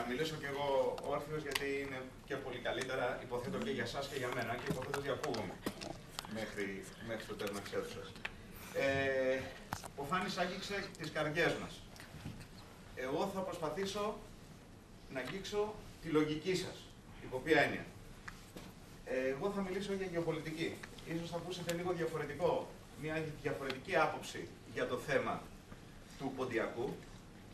μιλήσω κι εγώ όρθιος, γιατί είναι και πολύ καλύτερα, υποθέτω και για εσάς και για μένα, και υποθέτω ότι ακούγομαι μέχρι το τέλος της αίθουσας. Ο Φάνης άγγιξε τις καρδιές μας. Εγώ θα προσπαθήσω να αγγίξω τη λογική σας. Υπό ποια έννοια? Εγώ θα μιλήσω για γεωπολιτική. Ίσως θα ακούσετε λίγο διαφορετικό, μια διαφορετική άποψη για το θέμα του Ποντιακού,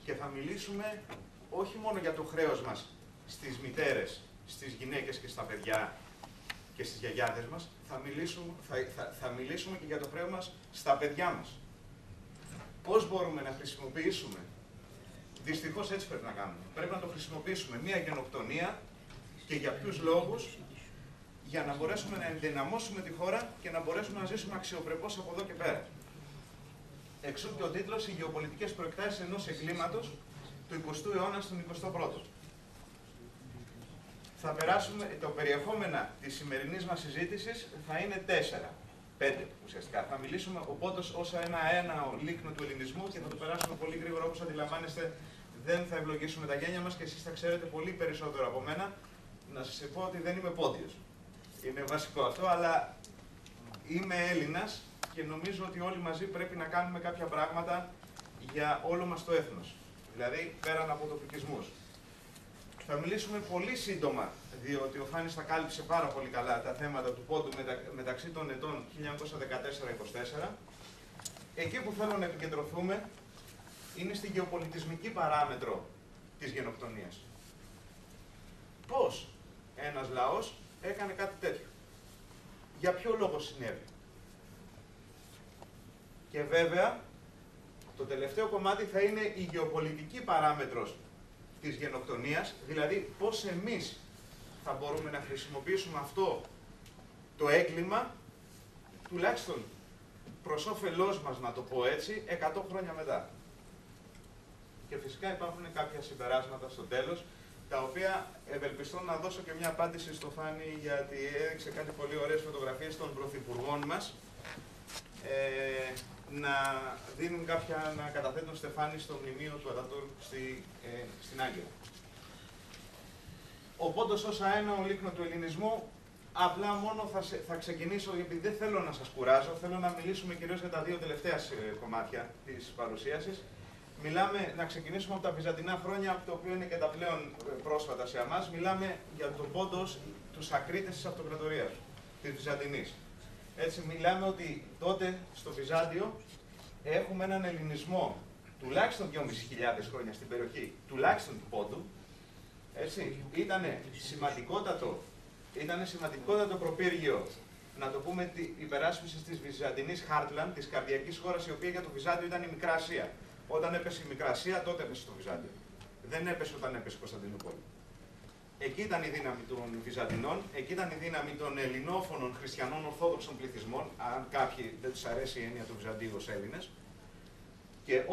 και θα μιλήσουμε όχι μόνο για το χρέος μας στις μητέρες, στις γυναίκες και στα παιδιά και στις γιαγιάδες μας, θα μιλήσουμε και για το χρέος μας στα παιδιά μας. Πώς μπορούμε να χρησιμοποιήσουμε, δυστυχώς έτσι πρέπει να κάνουμε, πρέπει να το χρησιμοποιήσουμε μια γενοκτονία, και για ποιους λόγους? Για να μπορέσουμε να ενδυναμώσουμε τη χώρα και να μπορέσουμε να ζήσουμε αξιοπρεπώς από εδώ και πέρα. Εξού και ο τίτλος «Οι γεωπολιτικές προεκτάσεις ενός εγκλήματος του 20ου αιώνα στον 21ο». Θα περάσουμε, το περιεχόμενα της σημερινής μας συζήτησης θα είναι 5 ουσιαστικά. Θα μιλήσουμε ο Πόντος ως ένα λίκνο του ελληνισμού και θα το περάσουμε πολύ γρήγορα, όπως αντιλαμβάνεστε. Δεν θα ευλογήσουμε τα γένια μας και εσείς θα ξέρετε πολύ περισσότερο από μένα. Να σας πω ότι δεν είμαι Πόντιος. Είναι βασικό αυτό, αλλά είμαι Έλληνας και νομίζω ότι όλοι μαζί πρέπει να κάνουμε κάποια πράγματα για όλο μας το έθνος. Δηλαδή, πέραν από τοπικισμούς. Θα μιλήσουμε πολύ σύντομα, διότι ο Φάνης τα κάλυψε πάρα πολύ καλά τα θέματα του Πόντου μεταξύ των ετών 1914-24. Εκεί που θέλω να επικεντρωθούμε είναι στη γεωπολιτισμική παράμετρο της γενοκτονίας. Πώς ένας λαός έκανε κάτι τέτοιο? Για ποιο λόγο συνέβη? Και βέβαια, το τελευταίο κομμάτι θα είναι η γεωπολιτική παράμετρος της γενοκτονίας, δηλαδή πώς εμείς θα μπορούμε να χρησιμοποιήσουμε αυτό το έγκλημα, τουλάχιστον προς όφελός μας, να το πω έτσι, 100 χρόνια μετά. Και φυσικά υπάρχουν κάποια συμπεράσματα στο τέλος, τα οποία ευελπιστώ να δώσω και μια απάντηση στο Φάνη, γιατί έδειξε κάτι πολύ ωραίες φωτογραφίες των πρωθυπουργών μας, να δίνουν να καταθέτουν Στεφάνη στο μνημείο του Ατατούρκ στην Άγκυρα. Ο Πόντος ως ένα λίκνο του ελληνισμού, απλά μόνο θα ξεκινήσω, επειδή δεν θέλω να σας κουράζω, θέλω να μιλήσουμε κυρίως για τα δύο τελευταία κομμάτια της παρουσίασης. Να ξεκινήσουμε από τα βυζαντινά χρόνια, το οποίο είναι και τα πλέον πρόσφατα σε εμάς. Μιλάμε για τον Πόντο, τους ακρίτες της αυτοκρατορίας, της Βυζαντινής. Έτσι, μιλάμε ότι τότε στο Βυζάντιο έχουμε έναν ελληνισμό τουλάχιστον 2.500 χρόνια στην περιοχή, τουλάχιστον του Πόντου. Έτσι, ήταν σημαντικότατο προπύργιο, να το πούμε, η υπεράσπιση της Βυζαντινής Χάρτλαντ, της καρδιακής χώρας, η οποία για το Βυζάντιο ήταν η Μικρά Ασία. Όταν έπεσε η Μικρά Ασία, τότε έπεσε το Βυζάντιο. Δεν έπεσε όταν έπεσε η Κωνσταντινούπολη. Εκεί ήταν η δύναμη των Βυζαντινών, εκεί ήταν η δύναμη των ελληνόφωνων χριστιανών ορθόδοξων πληθυσμών, αν κάποιοι δεν τους αρέσει η έννοια του Βυζαντίου ως Έλληνες. Και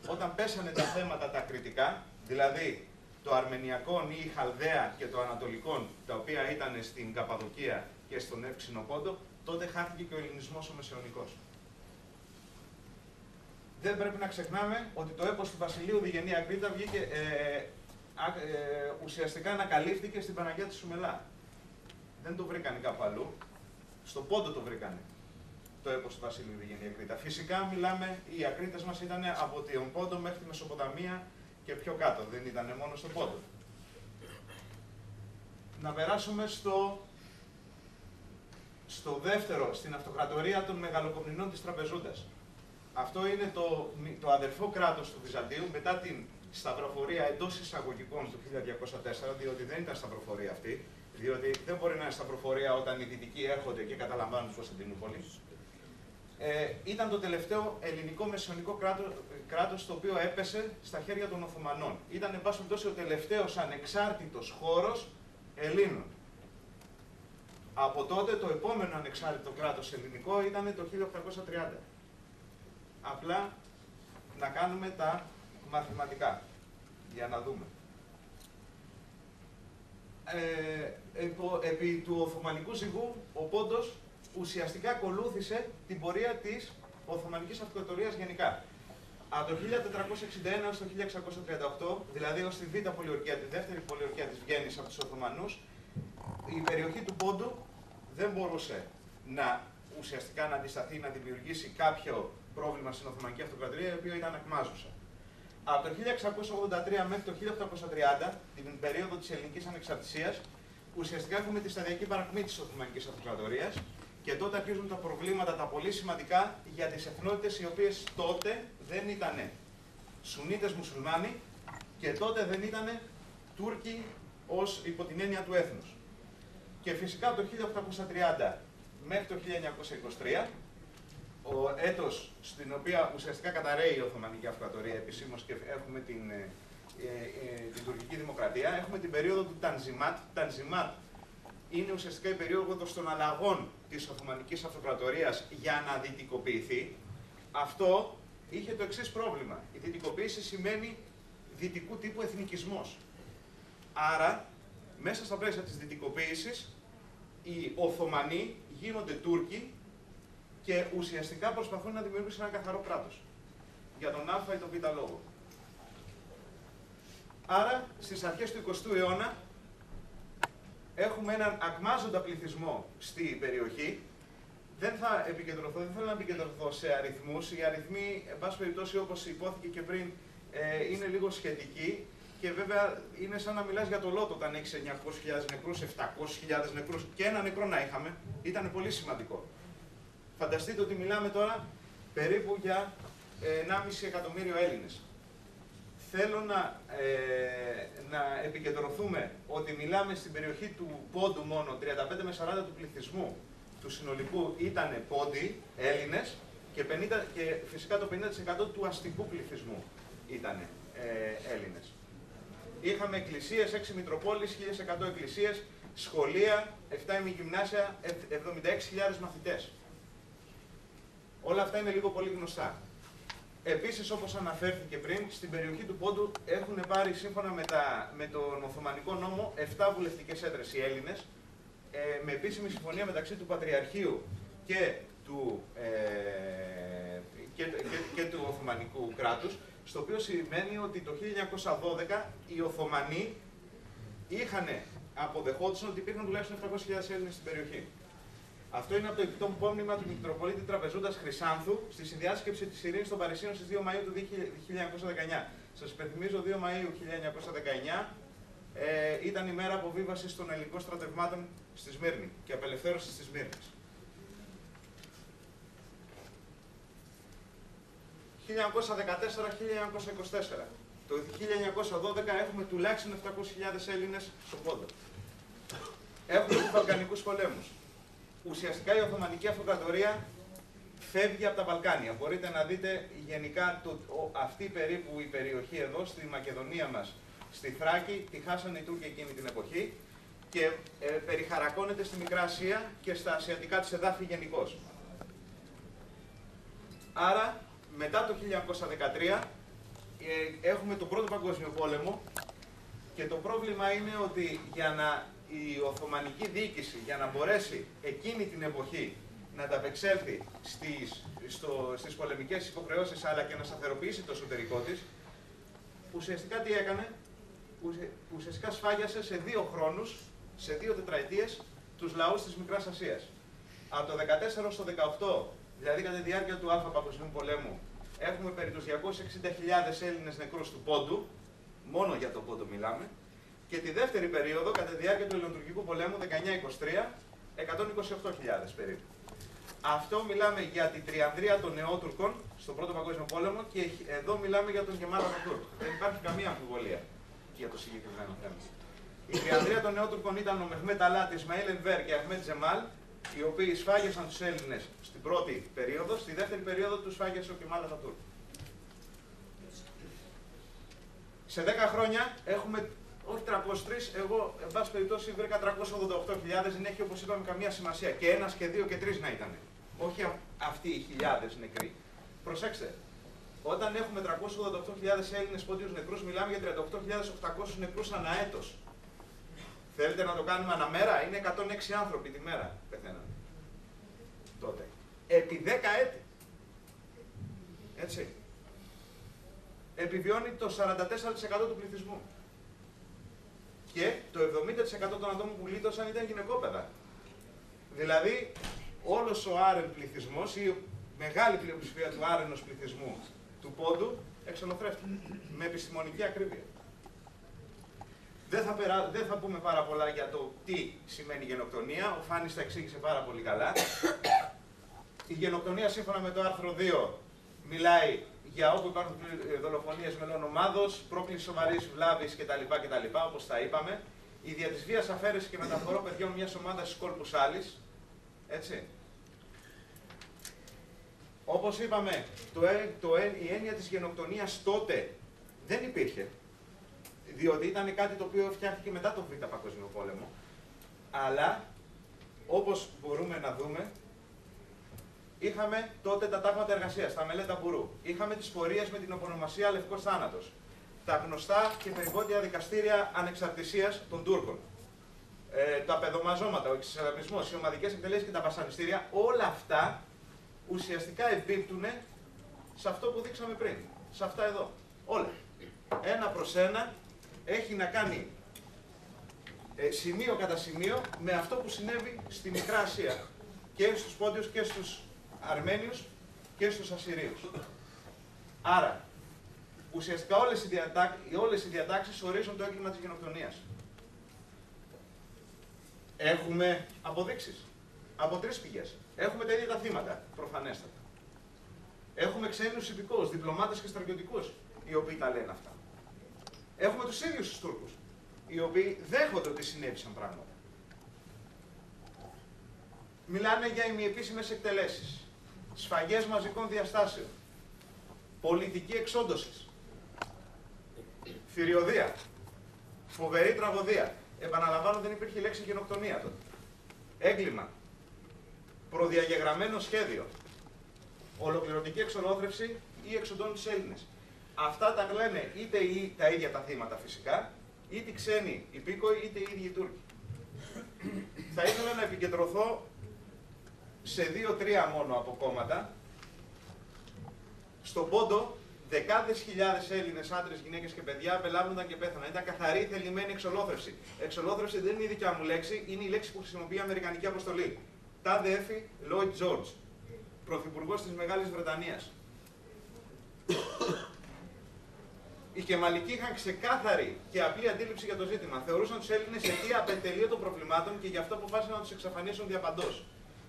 όταν πέσανε τα θέματα τα κριτικά, δηλαδή το Αρμενιακόν ή η Χαλδαία και το Ανατολικόν, τα οποία ήταν στην Καπαδοκία και στον Εύξηνο Πόντο, τότε χάθηκε και ο ελληνισμός ο μεσαιωνικός. Δεν πρέπει να ξεχνάμε ότι το έπος του Βασιλείου Διγενή Ακρίτα βγήκε, ουσιαστικά ανακαλύφθηκε στην Παναγιά της Σουμελά. Δεν το βρήκανε κάπου αλλού. Στο Πόντο το βρήκανε, το έπος του Βασιλείου Διγενή Ακρίτα. Φυσικά οι Ακρίτες μας ήταν από τον Πόντο μέχρι τη Μεσοποταμία και πιο κάτω, δεν ήταν μόνο στο Πόντο. Να περάσουμε στο δεύτερο, στην αυτοκρατορία των Μεγαλοκομνηνών της Τραπεζούντας. Αυτό είναι το αδερφό κράτος του Βυζαντίου μετά την σταυροφορία εντός εισαγωγικών του 1204, διότι δεν ήταν σταυροφορία αυτή, διότι δεν μπορεί να είναι σταυροφορία όταν οι Δυτικοί έρχονται και καταλαμβάνουν την Κωνσταντινούπολη. Ήταν το τελευταίο ελληνικό μεσαιωνικό κράτος το οποίο έπεσε στα χέρια των Οθωμανών. Ήταν, εν πάση περιπτώσει, ο τελευταίος ανεξάρτητος χώρος Ελλήνων. Από τότε το επόμενο ανεξάρτητο κράτος ελληνικό ήταν το 1830. Απλά να κάνουμε τα μαθηματικά, για να δούμε. Επί του Οθωμανικού ζυγού, ο Πόντος ουσιαστικά ακολούθησε την πορεία της Οθωμανικής Αυτοκρατορίας γενικά. Από το 1461 έως το 1638, δηλαδή ως τη Β' πολιορκία, τη δεύτερη πολιορκία της Βιέννης από τους Οθωμανούς, η περιοχή του Πόντου δεν μπορούσε ουσιαστικά να αντισταθεί, να δημιουργήσει κάποιο πρόβλημα στην Οθωμανική Αυτοκρατορία, η οποία ήταν ακμάζουσα. Από το 1683 μέχρι το 1830, την περίοδο της ελληνικής ανεξαρτησίας, ουσιαστικά έχουμε τη σταδιακή παρακμή της Οθωμανικής Αυτοκρατορίας και τότε αρχίζουν τα προβλήματα τα πολύ σημαντικά για τις εθνότητες οι οποίες τότε δεν ήταν Σουνίτες μουσουλμάνοι και τότε δεν ήταν Τούρκοι ως υπό την έννοια του έθνους. Και φυσικά από το 1830 μέχρι το 1923, ο έτος στην οποία ουσιαστικά καταρρέει η Οθωμανική Αυτοκρατορία επισήμως και έχουμε την τουρκική δημοκρατία, έχουμε την περίοδο του Τανζιμάτ. Τανζιμάτ είναι ουσιαστικά η περίοδος των αλλαγών της Οθωμανικής Αυτοκρατορίας για να δυτικοποιηθεί. Αυτό είχε το εξής πρόβλημα. Η δυτικοποίηση σημαίνει δυτικού τύπου εθνικισμός. Άρα, μέσα στα πλαίσια της δυτικοποίησης, οι Οθωμανοί γίνονται Τούρκοι και ουσιαστικά προσπαθούν να δημιουργήσουν ένα καθαρό κράτος. Για τον Α ή τον Β λόγο. Άρα, στις αρχές του 20ου αιώνα, έχουμε έναν ακμάζοντα πληθυσμό στη περιοχή. Δεν θέλω να επικεντρωθώ σε αριθμούς. Οι αριθμοί, εν πάση περιπτώσει, όπως υπόθηκε και πριν, είναι λίγο σχετικοί. Και βέβαια είναι σαν να μιλάς για το Λότο όταν έχεις 900.000 νεκρούς, 700.000 νεκρούς και ένα νεκρό να είχαμε. Ήταν πολύ σημαντικό. Φανταστείτε ότι μιλάμε τώρα περίπου για 1,5 εκατομμύριο Έλληνες. Θέλω να επικεντρωθούμε ότι μιλάμε στην περιοχή του Πόντου μόνο 35 με 40 του πληθυσμού του συνολικού ήταν Πόντιοι, Έλληνες και φυσικά το 50% του αστικού πληθυσμού ήταν Έλληνες. Είχαμε εκκλησίες, 6 μητροπόλεις, 1.100 εκκλησίες, σχολεία, 7 ημιγυμνάσια, 76.000 μαθητές. Όλα αυτά είναι λίγο πολύ γνωστά. Επίσης, όπως αναφέρθηκε πριν, στην περιοχή του Πόντου έχουν πάρει σύμφωνα με τον Οθωμανικό νόμο 7 βουλευτικές έδρες οι Έλληνες, με επίσημη συμφωνία μεταξύ του Πατριαρχείου και του Οθωμανικού κράτους, στο οποίο σημαίνει ότι το 1912 οι Οθωμανοί αποδεχόντουσαν ότι υπήρχαν τουλάχιστον 700.000 Έλληνες στην περιοχή. Αυτό είναι από το εκτυπώμνημα του Μητροπολίτη Τραπεζούντας Χρυσάνθου στη συνδιάσκεψη της Ειρήνης των Παρισίων στις 2 Μαΐου του 1919. Σας υπενθυμίζω, 2 Μαΐου 1919 ήταν η μέρα αποβίβασης των ελληνικών στρατευμάτων στη Σμύρνη και απελευθέρωσης της Σμύρνης. 1914-1924. Το 1912 έχουμε τουλάχιστον 700.000 Έλληνες στον Πόντο. Έχουμε τους Βαλκανικούς πολέμους. Ουσιαστικά η Οθωμανική Αυτοκρατορία φεύγει από τα Βαλκάνια. Μπορείτε να δείτε γενικά αυτή περίπου η περιοχή εδώ, στη Μακεδονία μας, στη Θράκη, τη χάσανε οι Τούρκοι εκείνη την εποχή και περιχαρακώνεται στη Μικρά Ασία και στα ασιατικά της εδάφη γενικώς. Άρα, μετά το 1913 έχουμε τον Πρώτο Παγκόσμιο Πόλεμο και το πρόβλημα είναι ότι η Οθωμανική διοίκηση για να μπορέσει εκείνη την εποχή να ανταπεξέλθει στις πολεμικές υποχρεώσεις αλλά και να σταθεροποιήσει το εσωτερικό της, ουσιαστικά τι έκανε? Ουσιαστικά σφάγιασε σε 2 χρόνους, σε 2 τετραετίες, τους λαούς της Μικράς Ασίας. Από το 14 στο 18, δηλαδή κατά τη διάρκεια του Α Παγκοσμίου Πολέμου, έχουμε περί τους 260.000 Έλληνες νεκρούς του Πόντου, μόνο για το Πόντο μιλάμε, και τη δεύτερη περίοδο, κατά τη διάρκεια του Ελληνοτουρκικού Πολέμου, 1923, 128.000 περίπου. Αυτό μιλάμε για την τριανδρία των Νεότουρκων στον Πρώτο Παγκόσμιο Πόλεμο και εδώ μιλάμε για τον Κεμάλ Ατατούρκ. Δεν υπάρχει καμία αμφιβολία για το συγκεκριμένο θέμα. Η τριανδρία των Νεότουρκων ήταν ο Μεχμέτ Αλάτ, Ισμαήλ Ενβέρ και Αχμέτ Τζεμάλ, οι οποίοι σφάγιασαν τους Έλληνες στην πρώτη περίοδο, στη δεύτερη περίοδο τους σφάγιασε ο Κεμάλ Ατατούρκ. Σε 10 χρόνια έχουμε όχι 303, εγώ εν πάση περιπτώσει βρήκα 388.000, δεν έχει όπως είπαμε καμία σημασία. Και 1 και 2 και 3 να ήταν. Όχι αυτοί οι χιλιάδες νεκροί. Προσέξτε, όταν έχουμε 388.000 Έλληνες πόντιους νεκρούς, μιλάμε για 38.800 νεκρούς ανά έτος. Θέλετε να το κάνουμε αναμέρα? Είναι 106 άνθρωποι τη μέρα πεθαίναν. Τότε. Επί 10 έτη. Έτσι. επιβιώνει το 44% του πληθυσμού. Και το 70% των ατόμων που γλίτωσαν ήταν γυναικόπαιδα. Δηλαδή, όλος ο άρεν πληθυσμός ή η μεγάλη πλειοψηφία του άρενος πληθυσμού του Πόντου εξολοθρεύτηκε. Με επιστημονική ακρίβεια. Δεν θα πούμε πάρα πολλά για το τι σημαίνει γενοκτονία. Ο Φάνης τα εξήγησε πάρα πολύ καλά. Η γενοκτονία, σύμφωνα με το άρθρο 2, μιλάει για όπου υπάρχουν δολοφονίες μελών ομάδος, πρόκληση σοβαρής βλάβης κτλ. Όπως τα είπαμε. Η δια της βίας αφαίρεση και μεταφορά παιδιών μιας ομάδας στους κόλπους άλλης. Έτσι. Όπως είπαμε, η έννοια της γενοκτονίας τότε δεν υπήρχε. Διότι ήταν κάτι το οποίο φτιάχτηκε μετά τον Β' Παγκόσμιο Πόλεμο. Αλλά, όπως μπορούμε να δούμε, είχαμε τότε τα τάγματα εργασίας, τα μελέτα μπουρού. Είχαμε τις πορείες με την ονομασία Λευκός Θάνατος. Τα γνωστά και περιβόητια δικαστήρια ανεξαρτησίας των Τούρκων. Τα παιδομαζώματα, ο εξισλαμισμός, οι ομαδικές εκτελέσεις και τα βασανιστήρια, όλα αυτά ουσιαστικά εμπίπτουν σε αυτό που δείξαμε πριν. Σε αυτά εδώ. Όλα. Ένα προς ένα έχει να κάνει σημείο κατά σημείο με αυτό που συνέβη στη Μικρά Ασία. Και στους Πόντιους και στους Αρμένιους και στους Ασσυρίους. Άρα, ουσιαστικά όλες οι διατάξεις ορίζουν το έγκλημα της γενοκτονίας. Έχουμε αποδείξεις από τρεις πηγές. Έχουμε τα ίδια τα θύματα, προφανέστατα. Έχουμε ξένους υπηκόους, διπλωμάτες και στρατιωτικούς, οι οποίοι τα λένε αυτά. Έχουμε τους ίδιους τους Τούρκους, οι οποίοι δέχονται ότι συνέβησαν πράγματα. Μιλάνε για ημιεπίσημες εκτελέσεις, σφαγές μαζικών διαστάσεων, πολιτική εξόντωση, θηριωδία, φοβερή τραγωδία. Επαναλαμβάνω, δεν υπήρχε λέξη γενοκτονία τότε. Έγκλημα, προδιαγεγραμμένο σχέδιο, ολοκληρωτική εξολόθρευση ή εξοντώνουν τους Έλληνες. Αυτά τα λένε είτε τα ίδια τα θύματα φυσικά, είτε οι ξένοι υπήκοοι, είτε οι ίδιοι οι Τούρκοι. Θα ήθελα να επικεντρωθώ σε 2-3 μόνο από κόμματα. Στον Πόντο, δεκάδες χιλιάδες Έλληνες, άντρες, γυναίκες και παιδιά απελάβνονταν και πέθαναν. Ήταν καθαρή θελημένη εξολόθρευση. Εξολόθρευση δεν είναι η δικιά μου λέξη, είναι η λέξη που χρησιμοποιεί η Αμερικανική Αποστολή. Τάδε έφη Λόιτ Τζόρτζ, πρωθυπουργός της Μεγάλης Βρετανίας. Οι Κεμαλικοί είχαν ξεκάθαρη και απλή αντίληψη για το ζήτημα. Θεωρούσαν τους Έλληνες αιτία απετελεία των προβλημάτων και γι' αυτό αποφάσισαν να τους εξαφανίσουν διαπαντός.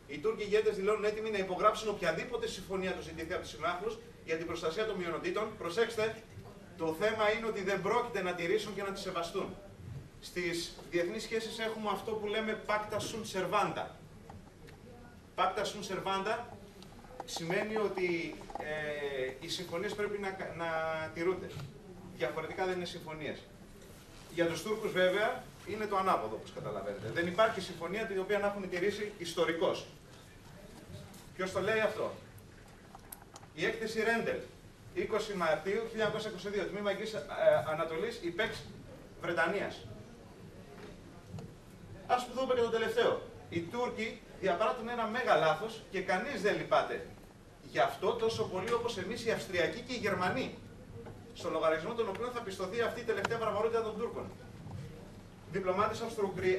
Οι Τούρκοι ηγέτες δηλώνουν έτοιμοι να υπογράψουν οποιαδήποτε συμφωνία τους ζητηθεί από τους συμμάχους για την προστασία των μειονοτήτων. Προσέξτε, το θέμα είναι ότι δεν πρόκειται να τηρήσουν και να τις σεβαστούν. Στις διεθνείς σχέσεις έχουμε αυτό που λέμε Pacta sunt servanda. Pacta sunt servanda σημαίνει ότι οι συμφωνίες πρέπει να τηρούνται. Διαφορετικά δεν είναι συμφωνίες. Για τους Τούρκους βέβαια είναι το ανάποδο, όπως καταλαβαίνετε. Δεν υπάρχει συμφωνία την οποία να έχουν τηρήσει ιστορικώς. Ποιος το λέει αυτό? Η έκθεση Ρέντελ, 20 Μαρτίου 1922, τμήμα Αγγής Ανατολής, ΙΠΕΞ Βρετανίας. Ας δούμε και το τελευταίο. Οι Τούρκοι διαπράττουν ένα μέγα λάθος και κανείς δεν λυπάται γι' αυτό τόσο πολύ όπως εμείς οι Αυστριακοί και οι Γερμανοί, στο λογαριασμό των οποίων θα πιστωθεί αυτή η τελευταία βαρβαρότητα των Τούρκων. Διπλωμάτης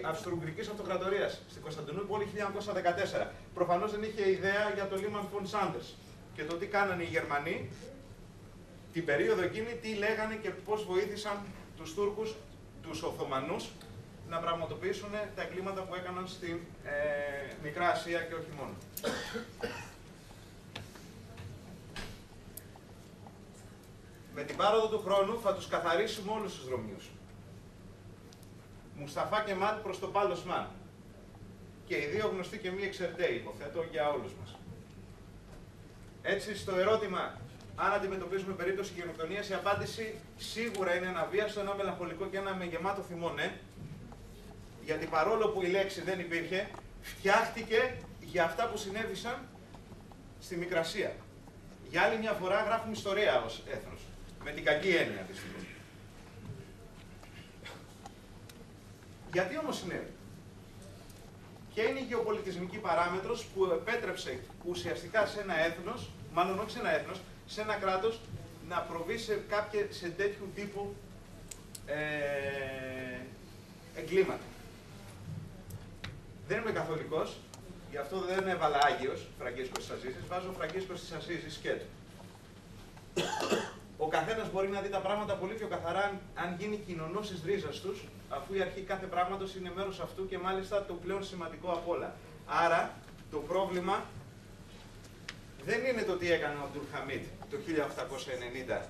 Αυστρο-Ουγγρικής Αυτοκρατορίας στην Κωνσταντινούπολη 1914. Προφανώς δεν είχε ιδέα για το Λίμαν Φον Σάντερς και το τι κάνανε οι Γερμανοί την περίοδο εκείνη, τι λέγανε και πώς βοήθησαν τους Τούρκους, τους Οθωμανούς, να πραγματοποιήσουν τα εγκλήματα που έκαναν στη Μικρά Ασία και όχι μόνο. Με την πάροδο του χρόνου θα τους καθαρίσουμε όλους τους δρομίους. Μουσταφά Κεμάλ προς το Πάλος Μαν. Και οι δύο γνωστοί και μη εξαιρεταίοι, υποθέτω, για όλους μας. Έτσι, στο ερώτημα αν αντιμετωπίζουμε περίπτωση γενοκτονίας, η απάντηση σίγουρα είναι ένα βίαστο, ένα μελαγχολικό και ένα με γεμάτο θυμό, ναι. Γιατί παρόλο που η λέξη δεν υπήρχε, φτιάχτηκε για αυτά που συνέβησαν στη Μικρασία. Για άλλη μια φορά γράφουμε ιστορία ως έθνος. Με την κακή έννοια της φυλής. Γιατί όμως συνέβη? Ποια είναι η γεωπολιτισμική παράμετρος που επέτρεψε ουσιαστικά σε ένα έθνος, μάλλον όχι σε ένα έθνος, σε ένα κράτος, να προβεί σε τέτοιου τύπου εγκλήματα. Δεν είμαι καθολικός, γι' αυτό δεν έβαλα Άγιος Φραγκίσκος της Ασσίζης, βάζω Φραγκίσκος της Ασσίζης σκέτο. Ο καθένας μπορεί να δει τα πράγματα πολύ πιο καθαρά αν γίνει κοινωνός της ρίζας τους, αφού η αρχή κάθε πράγματος είναι μέρος αυτού και μάλιστα το πλέον σημαντικό απ' όλα. Άρα, το πρόβλημα δεν είναι το τι έκανε ο Αμπτουλ Χαμίτ το 1890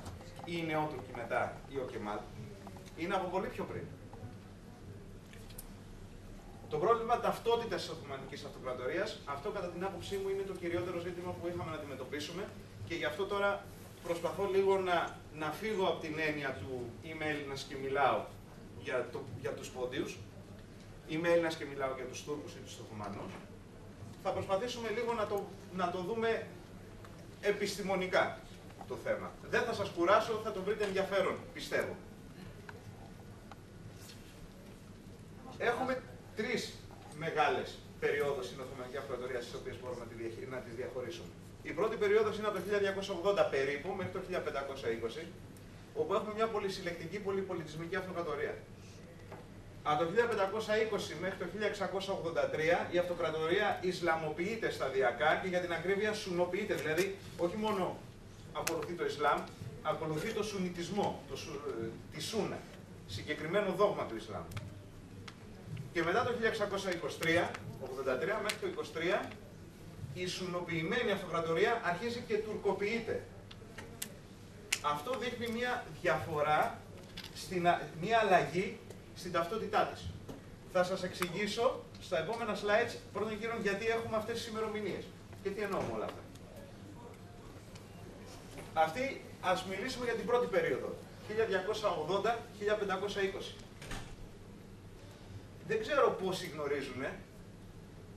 ή οι νεότουρκοι μετά ή ο Κεμάλ. Είναι από πολύ πιο πριν. Το πρόβλημα ταυτότητας της Οθωμανικής Αυτοκρατορίας, αυτό κατά την άποψή μου είναι το κυριότερο ζήτημα που είχαμε να αντιμετωπίσουμε και γι' αυτό τώρα προσπαθώ λίγο να φύγω από την έννοια του είμαι Έλληνας και μιλάω για τους Πόντιους, είμαι Έλληνας και μιλάω για τους Τούρκους ή τους Οθωμανούς. Θα προσπαθήσουμε λίγο να το δούμε επιστημονικά το θέμα. Δεν θα σας κουράσω, θα το βρείτε ενδιαφέρον, πιστεύω. Έχουμε τρεις μεγάλες περιόδους στην Οθωμανική Αυτοκρατορία, στις οποίες μπορούμε να τις διαχωρίσουμε. Η πρώτη περίοδος είναι από το 1280 περίπου μέχρι το 1520, όπου έχουμε μια πολυσυλλεκτική, πολυπολιτισμική αυτοκρατορία. Από το 1520 μέχρι το 1683 η αυτοκρατορία Ισλαμοποιείται σταδιακά και για την ακρίβεια σουνοποιείται, δηλαδή όχι μόνο ακολουθεί το Ισλάμ, ακολουθεί το σουνιτισμό, τη Σούνα, συγκεκριμένο δόγμα του Ισλάμ. Και μετά το 1623, 83 μέχρι το 23, η σουνοποιημένη αυτοκρατορία αρχίζει και τουρκοποιείται. Αυτό δείχνει μια διαφορά, μια αλλαγή στην ταυτότητά της. Θα σας εξηγήσω στα επόμενα slides πρώτον κύριο γιατί έχουμε αυτές τις ημερομηνίες και τι εννοώ με όλα αυτά. Ας μιλήσουμε για την πρώτη περίοδο, 1280-1520. Δεν ξέρω πόσοι γνωρίζουν,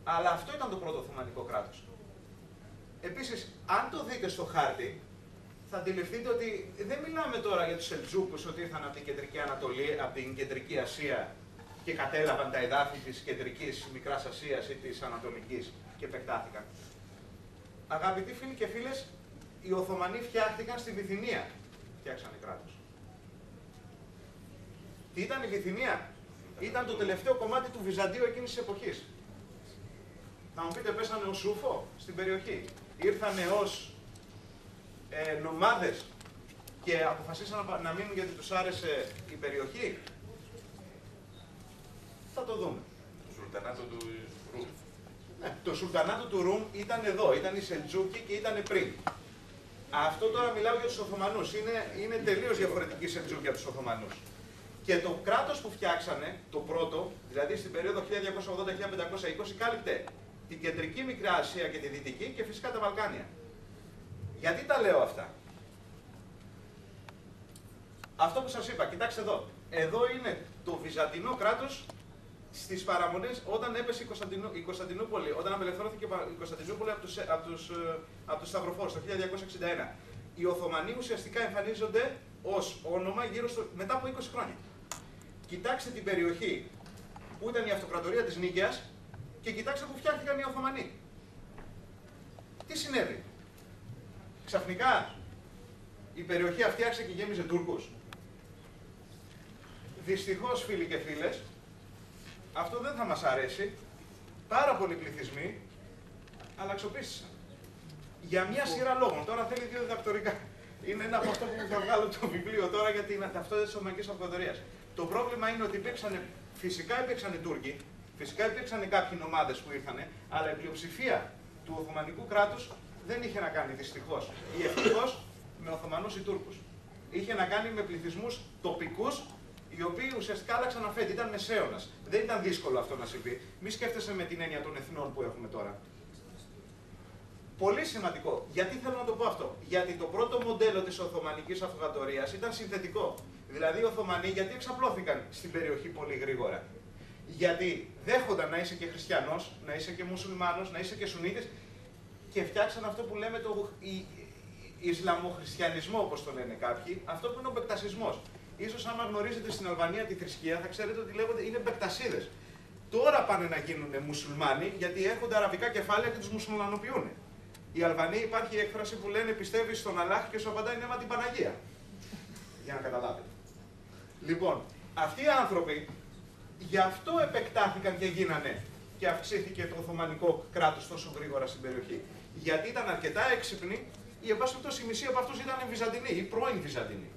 αλλά αυτό ήταν το πρώτο Οθωμανικό κράτος. Επίσης, αν το δείτε στο χάρτη, θα αντιληφθείτε ότι δεν μιλάμε τώρα για τους Σελτζούκους ότι ήρθαν από την Κεντρική Ανατολή, από την Κεντρική Ασία και κατέλαβαν τα εδάφη της Κεντρικής Μικράς Ασίας ή της Ανατολικής και επεκτάθηκαν. Αγαπητοί φίλοι και φίλες, οι Οθωμανοί φτιάχτηκαν στη Βυθινία. Φτιάξανε κράτος. Τι ήταν η Βυθινία? Ήταν το τελευταίο κομμάτι του Βυζαντίου εκείνης της εποχής. Θα μου πείτε, πέσανε ως Σούφο στην περιοχή. Ήρθανε ως νομάδες και αποφασίσαν να μείνουν γιατί τους άρεσε η περιοχή. Θα το δούμε. Το Σουλτανάτο του Ρουμ. Ναι, το Σουλτανάτο του Ρουμ ήταν εδώ, ήταν οι Σελτζούκοι και ήταν πριν. Αυτό τώρα μιλάω για τους Οθωμανούς. Είναι τελείως διαφορετική η Σελτζούκοι από τους Οθωμανούς. Και το κράτος που φτιάξανε, το πρώτο, δηλαδή στην περίοδο 1280-1520, κάλυπτε την κεντρική Μικρά Ασία και τη δυτική και φυσικά τα Βαλκάνια. Γιατί τα λέω αυτά? Αυτό που σας είπα, κοιτάξτε εδώ. Εδώ είναι το Βυζαντινό κράτος στις παραμονές όταν έπεσε η Κωνσταντινούπολη, όταν απελευθερώθηκε η Κωνσταντινούπολη από τους Σταυροφόρους το 1261. Οι Οθωμανοί ουσιαστικά εμφανίζονται ως όνομα μετά από 20 χρόνια. Κοιτάξτε την περιοχή που ήταν η αυτοκρατορία της Νίκαιας και κοιτάξτε που φτιάχτηκαν οι Οθωμανοί. Τι συνέβη? Ξαφνικά η περιοχή αυτή άρχισε και γέμιζε Τούρκους. Δυστυχώς, φίλοι και φίλες, αυτό δεν θα μας αρέσει. Πάρα πολλοί πληθυσμοί αλλαξοπίστησαν. Για μια σειρά λόγων. Τώρα θέλει 2 διδακτορικά. Είναι ένα από αυτό που θα βγάλω το βιβλίο τώρα για την ταυτότητα της Οθωμανικής Αυτοκρατορίας. Το πρόβλημα είναι ότι φυσικά υπήρξαν Τούρκοι, φυσικά υπήρξαν κάποιοι νομάδες που ήρθανε, αλλά η πλειοψηφία του Οθωμανικού κράτους δεν είχε να κάνει δυστυχώς ή ευτυχώς με Οθωμανούς ή Τούρκους. Είχε να κάνει με πληθυσμούς τοπικούς, οι οποίοι ουσιαστικά άλλαξαν αφέντη. Ήταν μεσαίωνας. Δεν ήταν δύσκολο αυτό να συμβεί. Μη σκέφτεσαι με την έννοια των εθνών που έχουμε τώρα. Πολύ σημαντικό. Γιατί θέλω να το πω αυτό? Γιατί το πρώτο μοντέλο της Οθωμανικής Αυτοκρατορίας ήταν συνθετικό. Δηλαδή οι Οθωμανοί γιατί εξαπλώθηκαν στην περιοχή πολύ γρήγορα? Γιατί δέχονταν να είσαι και χριστιανός, να είσαι και μουσουλμάνος, να είσαι και Σουνίτης και φτιάξαν αυτό που λέμε το Ισλαμοχριστιανισμό, όπως το λένε κάποιοι, αυτό που είναι ο μπεκτασισμός. Ίσως άμα γνωρίζετε στην Αλβανία τη θρησκεία θα ξέρετε ότι λέγονται είναι μπεκτασίδες. Τώρα πάνε να γίνουν μουσουλμάνοι γιατί έρχονται αραβικά κεφάλαια και τους μουσουλμανοποιούν. Οι Αλβανοί υπάρχει η έκφραση που λένε πιστεύει στον Αλλάχ και σου απαντάει ναι, μα την Παναγία. Για να καταλάβετε. Λοιπόν, αυτοί οι άνθρωποι γι' αυτό επεκτάθηκαν και γίνανε και αυξήθηκε το Οθωμανικό κράτος τόσο γρήγορα στην περιοχή. Γιατί ήταν αρκετά έξυπνοι, ή εν πάση περιπτώσει οι μισοί από αυτούς ήταν Βυζαντινοί ή πρώην Βυζαντινοί.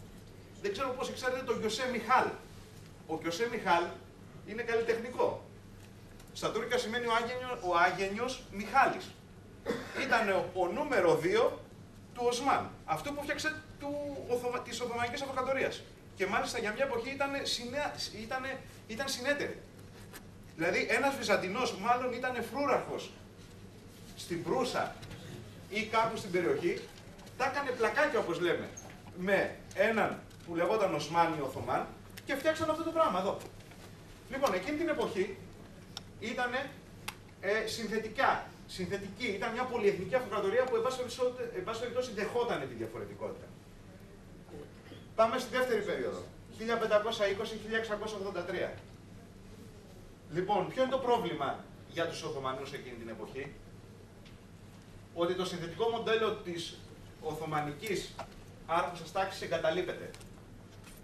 Δεν ξέρω πώς ξέρετε τον Γιωσέ Μιχάλ. Ο Γιωσέ Μιχάλ είναι καλλιτεχνικό. Στα τουρκικά σημαίνει ο Άγενιος Μιχάλης. Ήταν ο νούμερο 2 του Οσμάν. Αυτό που φτιάξε της Οθωμανικής Αυτοκρατορίας. Και μάλιστα για μια εποχή ήταν συνέτεροι. Δηλαδή ένας Βυζαντινός μάλλον ήταν φρούραρχος στην Προύσα ή κάπου στην περιοχή, τα έκανε πλακάκια όπως λέμε, με έναν που λεγόταν Οσμάνι Οθωμάν και φτιάξαν αυτό το πράγμα εδώ. Λοιπόν, εκείνη την εποχή ήταν συνθετική, ήταν μια πολυεθνική αυτοκρατορία που εν πάση περιπτώσει δεχόταν τη διαφορετικότητα. Πάμε στη δεύτερη περίοδο, 1520-1683. Λοιπόν, ποιο είναι το πρόβλημα για τους Οθωμανούς εκείνη την εποχή? Ότι το συνθετικό μοντέλο της Οθωμανικής άρχουσας τάξης εγκαταλείπεται.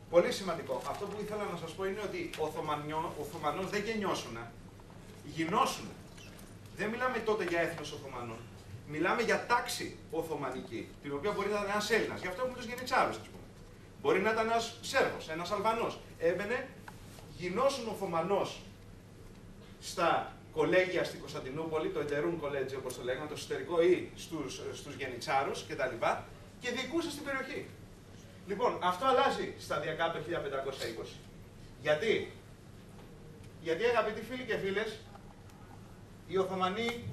Πολύ σημαντικό. Αυτό που ήθελα να σας πω είναι ότι ο Οθωμανός δεν γεννιώσουνα, γινώσουνα. Δεν μιλάμε τότε για έθνος Οθωμανών. Μιλάμε για τάξη Οθωμανική, την οποία μπορεί να ήταν ένας Έλληνας. Γι' αυτό έχουμε τους γενιτσάρους, ας πούμε. Μπορεί να ήταν ένας Σέρβος, ένας Αλβανός. Έμπαινε, γινώσουν Οθωμανός στα κολέγια στην Κωνσταντινούπολη, το Εντερούν Κολέτζι όπως το λέγανε, το εσωτερικό ή στους γενιτσάρους κτλ. Και διοικούσε στην περιοχή. Λοιπόν, αυτό αλλάζει σταδιακά το 1520. Γιατί? Γιατί αγαπητοί φίλοι και φίλες, οι Οθωμανοί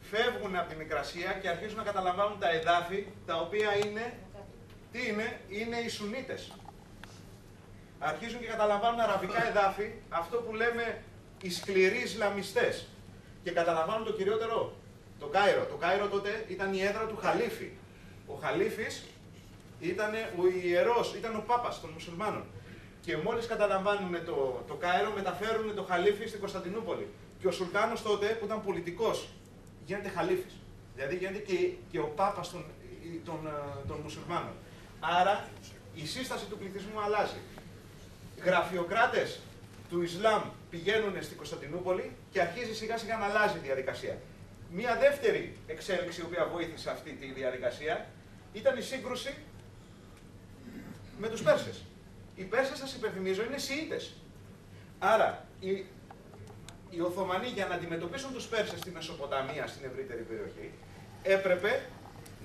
φεύγουν από τη Μικρασία και αρχίζουν να καταλαμβάνουν τα εδάφη, τα οποία είναι, τι είναι οι Σουνίτες. Αρχίζουν και καταλαμβάνουν αραβικά εδάφη, αυτό που λέμε οι σκληροί Ισλαμιστές. Και καταλαμβάνουν το κυριότερο, το Κάιρο. Το Κάιρο τότε ήταν η έδρα του Χαλίφη. Ο Χαλίφης ήταν ο ιερός, ήταν ο Πάπας των Μουσουλμάνων. Και μόλις καταλαμβάνουν το Κάιρο, μεταφέρουν το Χαλίφη στην Κωνσταντινούπολη. Και ο Σουλτάνος τότε, που ήταν πολιτικός, γίνεται Χαλίφης. Δηλαδή γίνεται και ο Πάπας των Μουσουλμάνων. Άρα η σύσταση του πληθυσμού αλλάζει. Γραφειοκράτες του Ισλάμ πηγαίνουν στην Κωνσταντινούπολη και αρχίζει σιγά σιγά να αλλάζει η διαδικασία. Μία δεύτερη εξέλιξη η οποία βοήθησε αυτή τη διαδικασία ήταν η σύγκρουση με τους Πέρσες. Οι Πέρσες, σας υπενθυμίζω, είναι Σιήτες. Άρα οι Οθωμανοί για να αντιμετωπίσουν τους Πέρσες στη Μεσοποταμία, στην ευρύτερη περιοχή, έπρεπε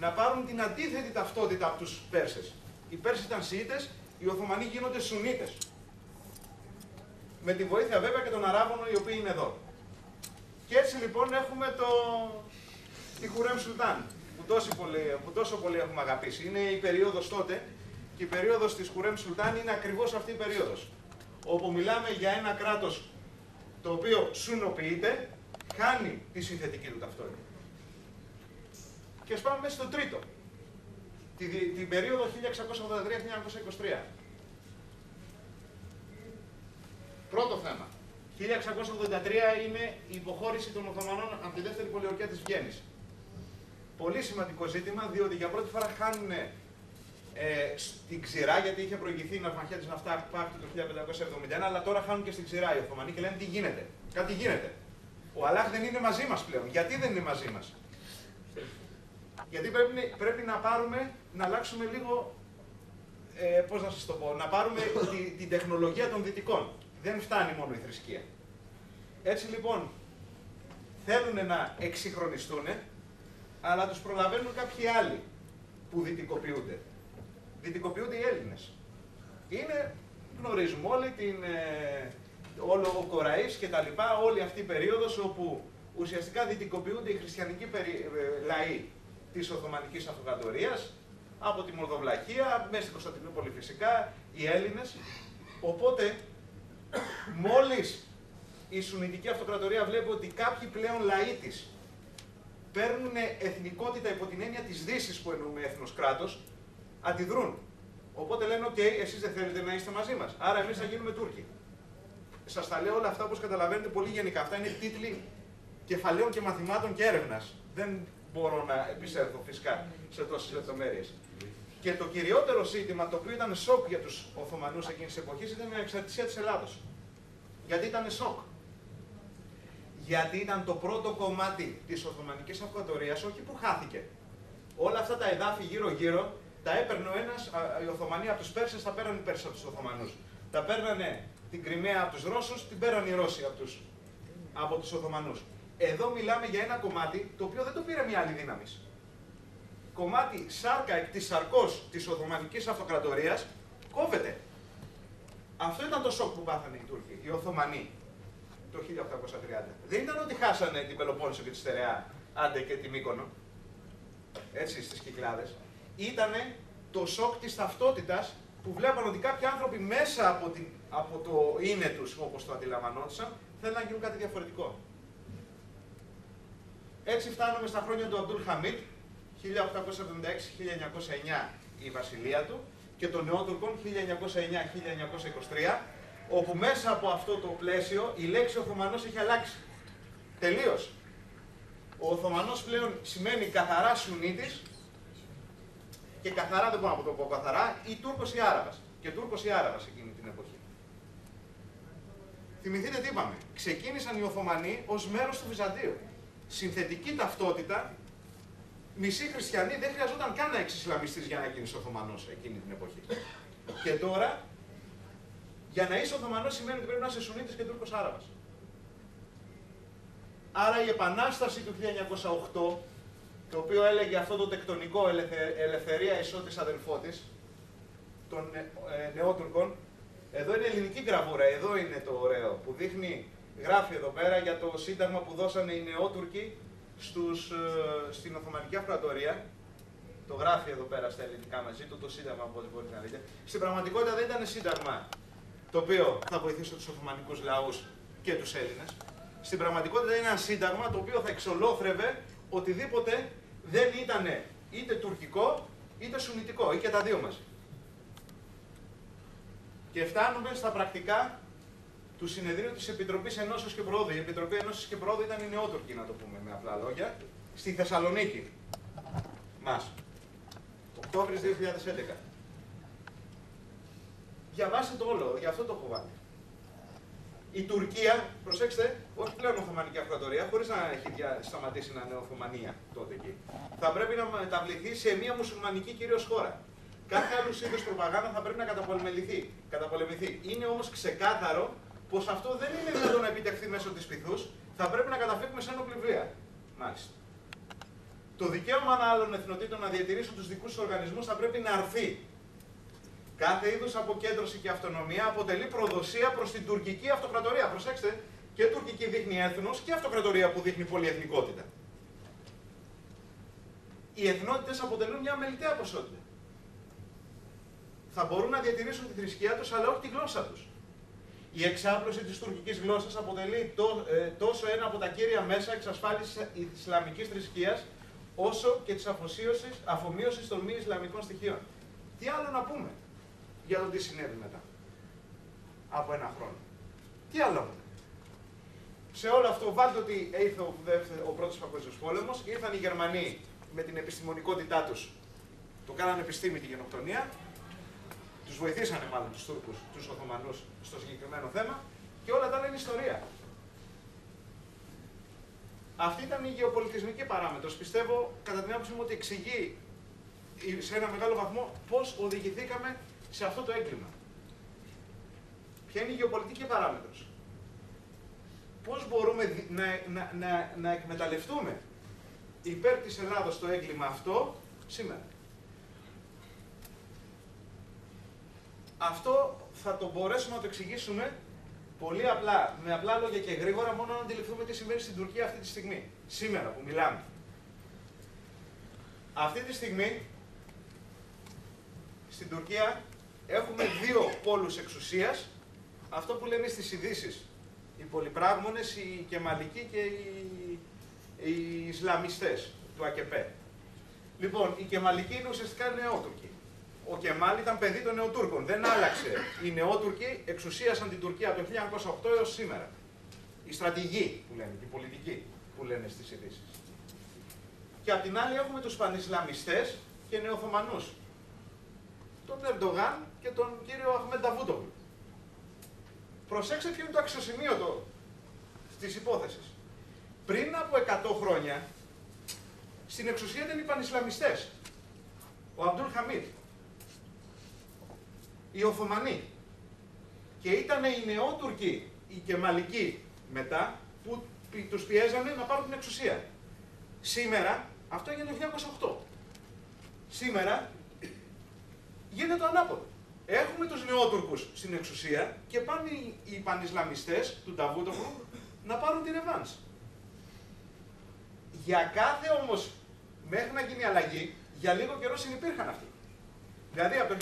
να πάρουν την αντίθετη ταυτότητα από τους Πέρσες. Οι Πέρσες ήταν Σιήτες, οι Οθωμανοί γίνονται Σουνίτες. Με τη βοήθεια βέβαια και των Αράβων οι οποίοι είναι εδώ. Και έτσι λοιπόν έχουμε τη Χουρέμ Σουλτάν, που τόσο πολύ έχουμε αγαπήσει. Είναι η περίοδος τότε και η περίοδος της Χουρέμ Σουλτάν είναι ακριβώς αυτή η περίοδος. Όπου μιλάμε για ένα κράτος το οποίο σουνοποιείται, χάνει τη συνθετική του ταυτότητα. Και ας πάμε μέσα στο τρίτο, την περίοδο 1683-1923. Πρώτο θέμα. 1683 είναι η υποχώρηση των Οθωμανών από τη δεύτερη πολιορκία της Βιέννης. Πολύ σημαντικό ζήτημα, διότι για πρώτη φορά χάνουν στην ξηρά, γιατί είχε προηγηθεί η ναυμαχία της Ναφτάχ Πάκτη το 1571, αλλά τώρα χάνουν και στην ξηρά οι Οθωμανοί και λένε τι γίνεται. Κάτι γίνεται. Ο Αλλάχ δεν είναι μαζί μας πλέον. Γιατί δεν είναι μαζί μας? Γιατί πρέπει να αλλάξουμε λίγο, πώς να σας το πω, να πάρουμε την τεχνολογία των δυτικών. Δεν φτάνει μόνο η θρησκεία. Έτσι λοιπόν, θέλουν να εξυγχρονιστούν, αλλά τους προλαβαίνουν κάποιοι άλλοι που δυτικοποιούνται. Δυτικοποιούνται οι Έλληνες. Γνωρίζουμε όλοι όλο ο Κοραής και τα λοιπά, όλη αυτή η περίοδος όπου ουσιαστικά δυτικοποιούνται οι χριστιανικοί λαοί της Οθωμανικής Αυτοκρατορίας, από τη Μολδοβλαχία, μέσα στην Κωνσταντινούπολη φυσικά, οι Έλληνες. Οπότε, μόλις η Σουνιτική Αυτοκρατορία βλέπει ότι κάποιοι πλέον λαοί της παίρνουν εθνικότητα υπό την έννοια της Δύσης που εννοούμε έθνος κράτος, αντιδρούν. Οπότε λένε: «ΟΚ, εσείς δεν θέλετε να είστε μαζί μας. Άρα εμείς θα γίνουμε Τούρκοι». Σας τα λέω όλα αυτά όπως καταλαβαίνετε πολύ γενικά. Αυτά είναι τίτλοι κεφαλαίων και μαθημάτων και έρευνας. μπορώ να επισέλθω φυσικά σε τόσες λεπτομέρειες. Και το κυριότερο ζήτημα, το οποίο ήταν σοκ για τους Οθωμανούς εκείνης της εποχής, ήταν η ανεξαρτησία της Ελλάδος. Γιατί ήταν σοκ. Γιατί ήταν το πρώτο κομμάτι της Οθωμανικής Αυτοκρατορίας, όχι που χάθηκε. Όλα αυτά τα εδάφη γύρω-γύρω τα έπαιρνε οι Οθωμανοί από τους Πέρσες, τα παίρνανε οι Πέρσες από τους Οθωμανούς. Τα παίρνανε την Κριμαία από τους Ρώσους, την παίρνανε οι Ρώσοι από τους Οθωμανούς. Εδώ μιλάμε για ένα κομμάτι το οποίο δεν το πήρε μια άλλη δύναμη. Κομμάτι σάρκα εκ της σαρκός της Οθωμανικής Αυτοκρατορίας κόβεται. Αυτό ήταν το σοκ που πάθανε οι Τούρκοι, οι Οθωμανοί, το 1830. Δεν ήταν ότι χάσανε την Πελοπόννησο και τη Στερεά, άντε και τη Μύκονο, έτσι στις Κυκλάδες. Ήτανε το σοκ της ταυτότητας που βλέπαν ότι κάποιοι άνθρωποι μέσα από το είναι τους, όπως το αντιλαμβανόντουσαν, θέλουν να γίνουν κάτι διαφορετικό. Έτσι φτάνουμε στα χρόνια του Αμπτούλ Χαμίτ, 1876-1909 η βασιλεία του, και των Νεότουρκων 1909-1923, όπου μέσα από αυτό το πλαίσιο η λέξη Οθωμανός έχει αλλάξει. Τελείως. Ο Οθωμανός πλέον σημαίνει καθαρά Σουνίτης και καθαρά, δεν μπορώ να το πω καθαρά, ή Τούρκος ή Άραβας. Και Τούρκος ή Άραβας εκείνη την εποχή. Θυμηθείτε τι είπαμε. Ξεκίνησαν οι Οθωμανοί ως μέρος του Βυζαντίου. Συνθετική ταυτότητα, μισοί χριστιανοί, δεν χρειαζόταν καν να εξισλαμιστείς για να γίνεις Οθωμανός εκείνη την εποχή. Και τώρα, για να είσαι Οθωμανός σημαίνει ότι πρέπει να είσαι Σουνίτης και Τούρκος Άραβας. Άρα η Επανάσταση του 1908, το οποίο έλεγε αυτό το τεκτονικό ελευθερία ισότης αδελφότης των Νεότουρκων, εδώ είναι ελληνική γραβούρα, εδώ είναι το ωραίο, που δείχνει, γράφει εδώ πέρα για το σύνταγμα που δώσανε οι Νεότουρκοι στην Οθωμανική Αυτοκρατορία. Το γράφει εδώ πέρα στα ελληνικά μαζί του, το σύνταγμα, όπως μπορείτε να δείτε. Στην πραγματικότητα δεν ήταν σύνταγμα το οποίο θα βοηθήσει τους Οθωμανικούς λαούς και τους Έλληνες. Στην πραγματικότητα είναι ένα σύνταγμα το οποίο θα εξολόθρευε οτιδήποτε δεν ήταν είτε τουρκικό είτε σουνιτικό, ή και τα δύο μαζί. Και φτάνουμε στα πρακτικά του συνεδρίου της Επιτροπής Ενώσεως και Προόδου. Η Επιτροπή Ενώσεως και Προόδου ήταν οι Νεότουρκοι, να το πούμε με απλά λόγια, στη Θεσσαλονίκη μας, Οκτώβρης 2011. Διαβάστε το όλο, γι' αυτό το έχω βάλει. Η Τουρκία, προσέξτε, όχι πλέον Οθωμανική Αυτοκρατορία, χωρίς να έχει σταματήσει να είναι Οθωμανία τότε εκεί, θα πρέπει να μεταβληθεί σε μια μουσουλμανική κυρίως χώρα. Κάθε άλλου είδους προπαγάνδα θα πρέπει να καταπολεμηθεί. Είναι όμως ξεκάθαρο πως αυτό δεν είναι δυνατόν να επιτευχθεί μέσω της πυθούς, θα πρέπει να καταφύγουμε σε ένοπλη βία. Μάλιστα. Το δικαίωμα άλλων εθνοτήτων να διατηρήσουν τους δικούς τους οργανισμούς θα πρέπει να αρθεί. Κάθε είδους αποκέντρωση και αυτονομία αποτελεί προδοσία προς την τουρκική αυτοκρατορία. Προσέξτε, και τουρκική δείχνει έθνος και αυτοκρατορία που δείχνει πολυεθνικότητα. Οι εθνότητες αποτελούν μια αμεληταία ποσότητα. Θα μπορούν να διατηρήσουν τη θρησκεία τους, αλλά όχι τη γλώσσα τους. Η εξάπλωση της τουρκικής γλώσσας αποτελεί τόσο ένα από τα κύρια μέσα εξασφάλισης της Ισλαμικής θρησκείας, όσο και της αφομοίωσης των μη Ισλαμικών στοιχείων. Τι άλλο να πούμε για το τι συνέβη μετά από ένα χρόνο? Τι άλλο? Σε όλο αυτό βάλτε ότι ήρθε ο πρώτος παγκόσμιος πόλεμος, ήρθαν οι Γερμανοί με την επιστημονικότητά τους, το κάνανε επιστήμη τη γενοκτονία, τους βοηθήσανε μάλλον τους Τούρκους, τους Οθωμανούς στο συγκεκριμένο θέμα, και όλα τα άλλα είναι ιστορία. Αυτή ήταν η γεωπολιτισμική παράμετρος. Πιστεύω, κατά την άποψή μου, ότι εξηγεί σε ένα μεγάλο βαθμό πώς οδηγηθήκαμε σε αυτό το έγκλημα. Ποια είναι η γεωπολιτική παράμετρος? Πώς μπορούμε να εκμεταλλευτούμε υπέρ της Ελλάδος το έγκλημα αυτό σήμερα? Αυτό θα το μπορέσουμε να το εξηγήσουμε πολύ απλά, με απλά λόγια και γρήγορα, μόνο να αντιληφθούμε τι συμβαίνει στην Τουρκία αυτή τη στιγμή. Σήμερα που μιλάμε. Αυτή τη στιγμή, στην Τουρκία, έχουμε δύο πόλους εξουσίας, αυτό που λέμε στις ειδήσεις. Οι πολυπράγμονες, οι Κεμαλικοί και οι Ισλαμιστές του ΑΚΕΠΕ. Λοιπόν, οι Κεμαλικοί είναι ουσιαστικά Νεότουρκοι. Ο Κεμάλ ήταν παιδί των Νεοτούρκων, δεν άλλαξε. Οι Νεότουρκοι εξουσίασαν την Τουρκία από το 1908 έως σήμερα. Οι στρατηγοί που λένε, οι πολιτικοί που λένε στις ειδήσεις. και απ' την άλλη έχουμε τους πανισλαμιστές και νεοοθωμανούς. Τον Ερντογάν και τον κύριο Αχμέντ Νταβούτογλου. Προσέξτε ποιο είναι το αξιοσημείωτο της υπόθεσης. Πριν από 100 χρόνια, στην εξουσία ήταν οι πανισλαμιστές. Ο Αμπτούλ Χαμίδ. Οι Οθωμανοί. Και ήταν οι νεότουρκοι, οι Κεμαλικοί μετά, που τους πιέζανε να πάρουν την εξουσία. Σήμερα, αυτό έγινε το 1908. Σήμερα γίνεται το ανάποδο. Έχουμε τους νεότουρκους στην εξουσία και πάνε οι πανισλαμιστές του Νταβούτογλου να πάρουν τη ρεβάνς. Για κάθε όμως, μέχρι να γίνει αλλαγή, για λίγο καιρό συνυπήρχαν αυτοί. Δηλαδή από το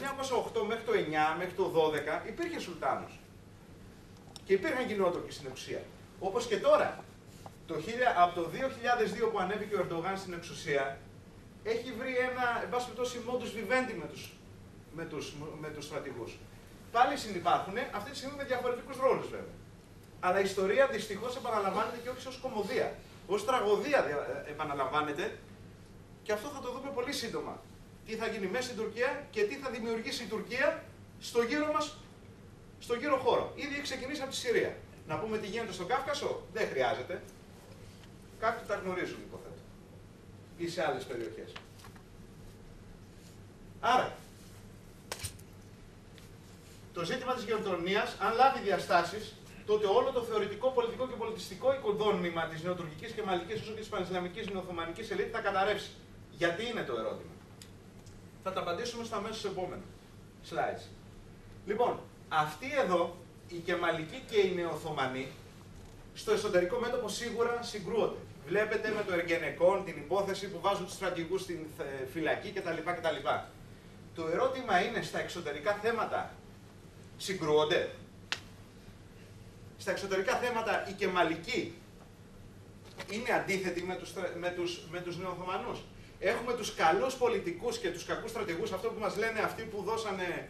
1908 μέχρι το 9, μέχρι το 12 υπήρχε Σουλτάνος. Και υπήρχαν κοινότοποι στην εξουσία. Όπως και τώρα. Από το 2002 που ανέβηκε ο Ερντογάν στην εξουσία, έχει βρει ένα, εν πάση περιπτώσει, modus vivendi με τους στρατηγούς. Πάλι συνυπάρχουν, αυτή τη στιγμή με διαφορετικούς ρόλους βέβαια. Αλλά η ιστορία δυστυχώς επαναλαμβάνεται και όχι ως κωμωδία. Ως τραγωδία επαναλαμβάνεται και αυτό θα το δούμε πολύ σύντομα. Τι θα γίνει μέσα στην Τουρκία και τι θα δημιουργήσει η Τουρκία στο γύρο μας, στο γύρο χώρο. Ήδη έχει ξεκινήσει από τη Συρία. Να πούμε τι γίνεται στον Κάφκασο, δεν χρειάζεται. Κάποιοι τα γνωρίζουν, υποθέτω. Ή σε άλλες περιοχές. Άρα, το ζήτημα της γεωτρονίας, αν λάβει διαστάσεις, τότε όλο το θεωρητικό, πολιτικό και πολιτιστικό οικοδόμημα της νεοτουρκικής και μαλικής όσο και της πανισλαμικής νεοοθωμανικής ελίτ θα καταρρεύσει. Γιατί είναι το ερώτημα. Θα τα απαντήσουμε στο αμέσως επόμενο slides. Λοιπόν, αυτοί εδώ, οι Κεμαλικοί και οι νεοοθωμανοί, στο εσωτερικό μέτωπο σίγουρα συγκρούονται. Βλέπετε με το Εργενεκόν την υπόθεση που βάζουν τους στρατηγούς στην φυλακή κτλ. Το ερώτημα είναι, στα εξωτερικά θέματα συγκρούονται. Στα εξωτερικά θέματα οι Κεμαλικοί είναι αντίθετοι με τους νεοοθωμανούς. Έχουμε τους καλούς πολιτικούς και τους κακούς στρατηγούς, αυτό που μας λένε αυτοί που δώσανε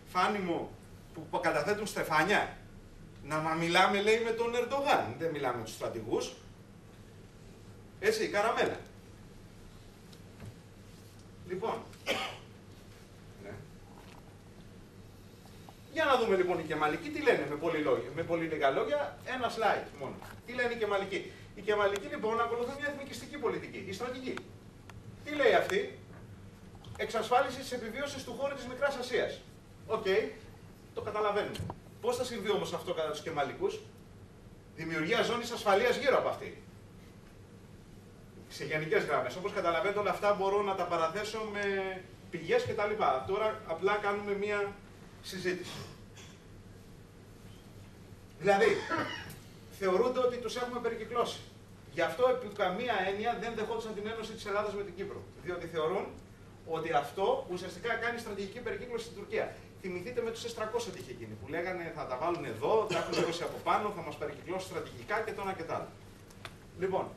φάνη μου, που καταθέτουν στεφάνια. Να μιλάμε, λέει, με τον Ερντογάν, δεν μιλάμε με τους στρατηγούς. Έτσι, καραμέλα. Λοιπόν, ναι. Για να δούμε λοιπόν οι Κεμαλικοί τι λένε με πολύ λίγα λόγια, ένα slide μόνο. Τι λένε οι Κεμαλικοί. Οι Κεμαλικοί λοιπόν ακολουθούν μια εθνικιστική πολιτική, η στρατηγική. Τι λέει αυτή, εξασφάλιση της επιβίωσης του χώρου της Μικράς Ασίας. Οκ, το καταλαβαίνουμε. Πώς θα συμβεί όμως αυτό κατά τους Κεμαλικούς, δημιουργία ζώνης ασφαλείας γύρω από αυτή. Σε γενικές γραμμές. Όπως καταλαβαίνετε, όλα αυτά μπορώ να τα παραθέσω με πηγές κτλ. Τώρα απλά κάνουμε μία συζήτηση. Δηλαδή, θεωρούνται ότι τους έχουμε περικυκλώσει. Γι' αυτό επί καμία έννοια δεν δεχόντουσαν την ένωση της Ελλάδας με την Κύπρο. Διότι θεωρούν ότι αυτό ουσιαστικά κάνει στρατηγική περικύκλωση στην Τουρκία. Θυμηθείτε με τους S-300 τι είχε γίνει, που λέγανε θα τα βάλουν εδώ, θα έχουν δώσει από πάνω, θα μας περικυκλώσει στρατηγικά και το ένα και το άλλο. Λοιπόν,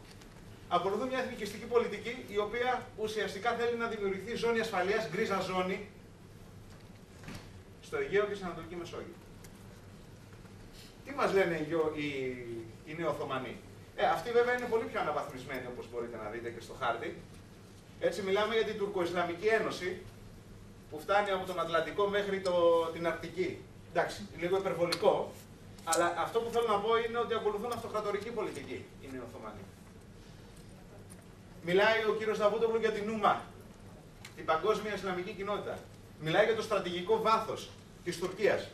ακολουθούν μια εθνικιστική πολιτική η οποία ουσιαστικά θέλει να δημιουργηθεί ζώνη ασφαλείας, γκρίζα ζώνη, στο Αιγαίο και στην Ανατολική Μεσόγειο. Τι μας λένε οι νεοοθωμανοί. Αυτοί βέβαια είναι πολύ πιο αναβαθμισμένοι όπως μπορείτε να δείτε και στο χάρτη. Έτσι μιλάμε για την Τουρκο-Ισλαμική Ένωση που φτάνει από τον Ατλαντικό μέχρι την Αρκτική. Εντάξει, λίγο υπερβολικό, αλλά αυτό που θέλω να πω είναι ότι ακολουθούν αυτοκρατορική πολιτική οι νεοοθωμανοί. Μιλάει ο κύριος Νταβούτογλου για την Ούμα, την παγκόσμια Ισλαμική κοινότητα. Μιλάει για το στρατηγικό βάθος της Τουρκίας,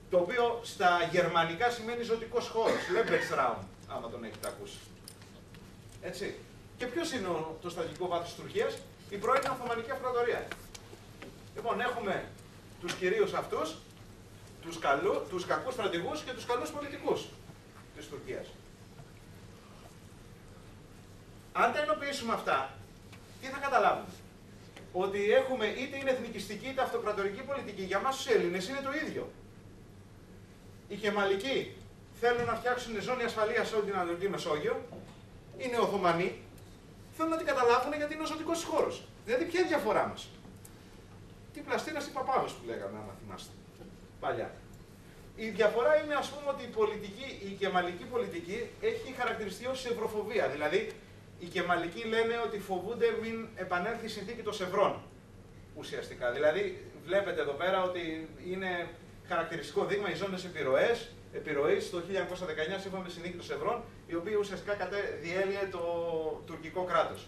το οποίο στα γερμανικά σημαίνει ζωτικός χώρος, Lebensraum, άμα τον έχετε ακούσει. Έτσι. Και ποιος είναι το στρατηγικό βάθος της Τουρκίας? Η πρώην Οθωμανική Αυτοκρατορία. Λοιπόν, έχουμε τους κυρίους αυτούς, τους κακούς στρατηγούς και τους καλούς πολιτικούς της Τουρκίας. Αν τα ενοποιήσουμε αυτά, τι θα καταλάβουμε? Ότι έχουμε είτε είναι εθνικιστική είτε αυτοκρατορική πολιτική. Για μας τους Έλληνες είναι το ίδιο. Οι Κεμαλικοί θέλουν να φτιάξουν ζώνη ασφαλείας σε όλη την Ανατολική Μεσόγειο. Οι Νεοοθωμανοί θέλουν να την καταλάβουν γιατί είναι ο ζωτικός χώρος. Δηλαδή, ποια είναι η διαφορά μας? Τι πλαστήρας, τι παπάδος που λέγαμε, άμα θυμάστε. Παλιά. Η διαφορά είναι, ας πούμε, ότι η κεμαλική πολιτική έχει χαρακτηριστεί ως ευρωφοβία. Δηλαδή, οι Κεμαλικοί λένε ότι φοβούνται μην επανέλθει η συνθήκη των Σευρών, ουσιαστικά. Δηλαδή, βλέπετε εδώ πέρα ότι είναι χαρακτηριστικό δείγμα οι ζώνες επιρροής το 1919 σύμφωνα με τη συνθήκη των Σευρών, η οποία ουσιαστικά διέλυε το τουρκικό κράτος.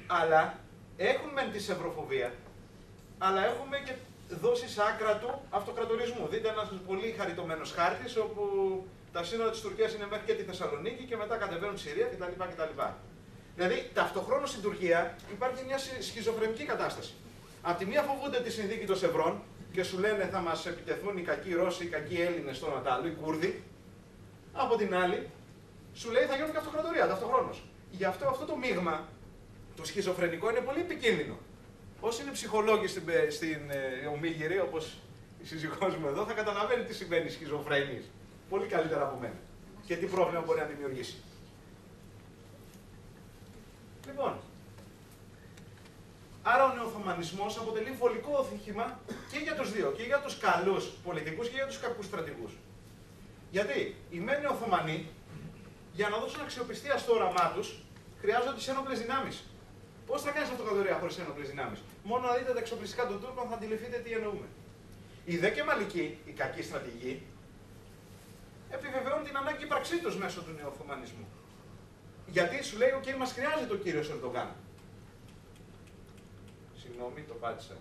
Αλλά έχουν μεν τη σευροφοβία, αλλά έχουμε και δόσεις άκρατου αυτοκρατορισμού. Δείτε ένας πολύ χαριτωμένος χάρτης, όπου τα σύνορα της Τουρκίας είναι μέχρι και τη Θεσσαλονίκη και μετά κατεβαίνουν τη Συρία κτλ. Δηλαδή, ταυτοχρόνως στην Τουρκία υπάρχει μια σχιζοφρενική κατάσταση. Απ' τη μία φοβούνται τη συνθήκη των Σευρών και σου λένε θα μας επιτεθούν οι κακοί Ρώσοι, οι κακοί Έλληνες στον Ανατολό, οι Κούρδοι. Από την άλλη, σου λέει θα γίνουν και αυτοκρατορία ταυτοχρόνως. Γι' αυτό το μείγμα, το σχιζοφρενικό, είναι πολύ επικίνδυνο. Όσοι είναι ψυχολόγοι στην Ομίγυρη, όπως η σύζυγός μου εδώ, θα καταλαβαίνει τι συμβαίνει σχιζοφρένης πολύ καλύτερα από μένα και τι πρόβλημα μπορεί να δημιουργήσει. Λοιπόν, άρα ο νεοοθωμανισμός αποτελεί βολικό οδήγημα και για τους δύο, και για τους καλούς πολιτικούς και για τους κακούς στρατηγούς. Γιατί οι μεν Οθωμανοί, για να δώσουν αξιοπιστία στο όραμά τους, χρειάζονται τις ένοπλες δυνάμεις. Πώς θα κάνεις αυτοκρατορία χωρίς ένοπλες δυνάμεις? Μόνο να δείτε τα εξοπλιστικά των Τούρκων θα αντιληφθείτε τι εννοούμε. Οι δε Κεμαλικοί, οι κακοί στρατηγοί, επιβεβαιώνουν την ανάγκη ύπαρξή τους μέσω του νεοοθωμανισμού. Γιατί σου λέει, OK, μας χρειάζεται ο κύριος Ερντογάν. Συγγνώμη, το πάτησα.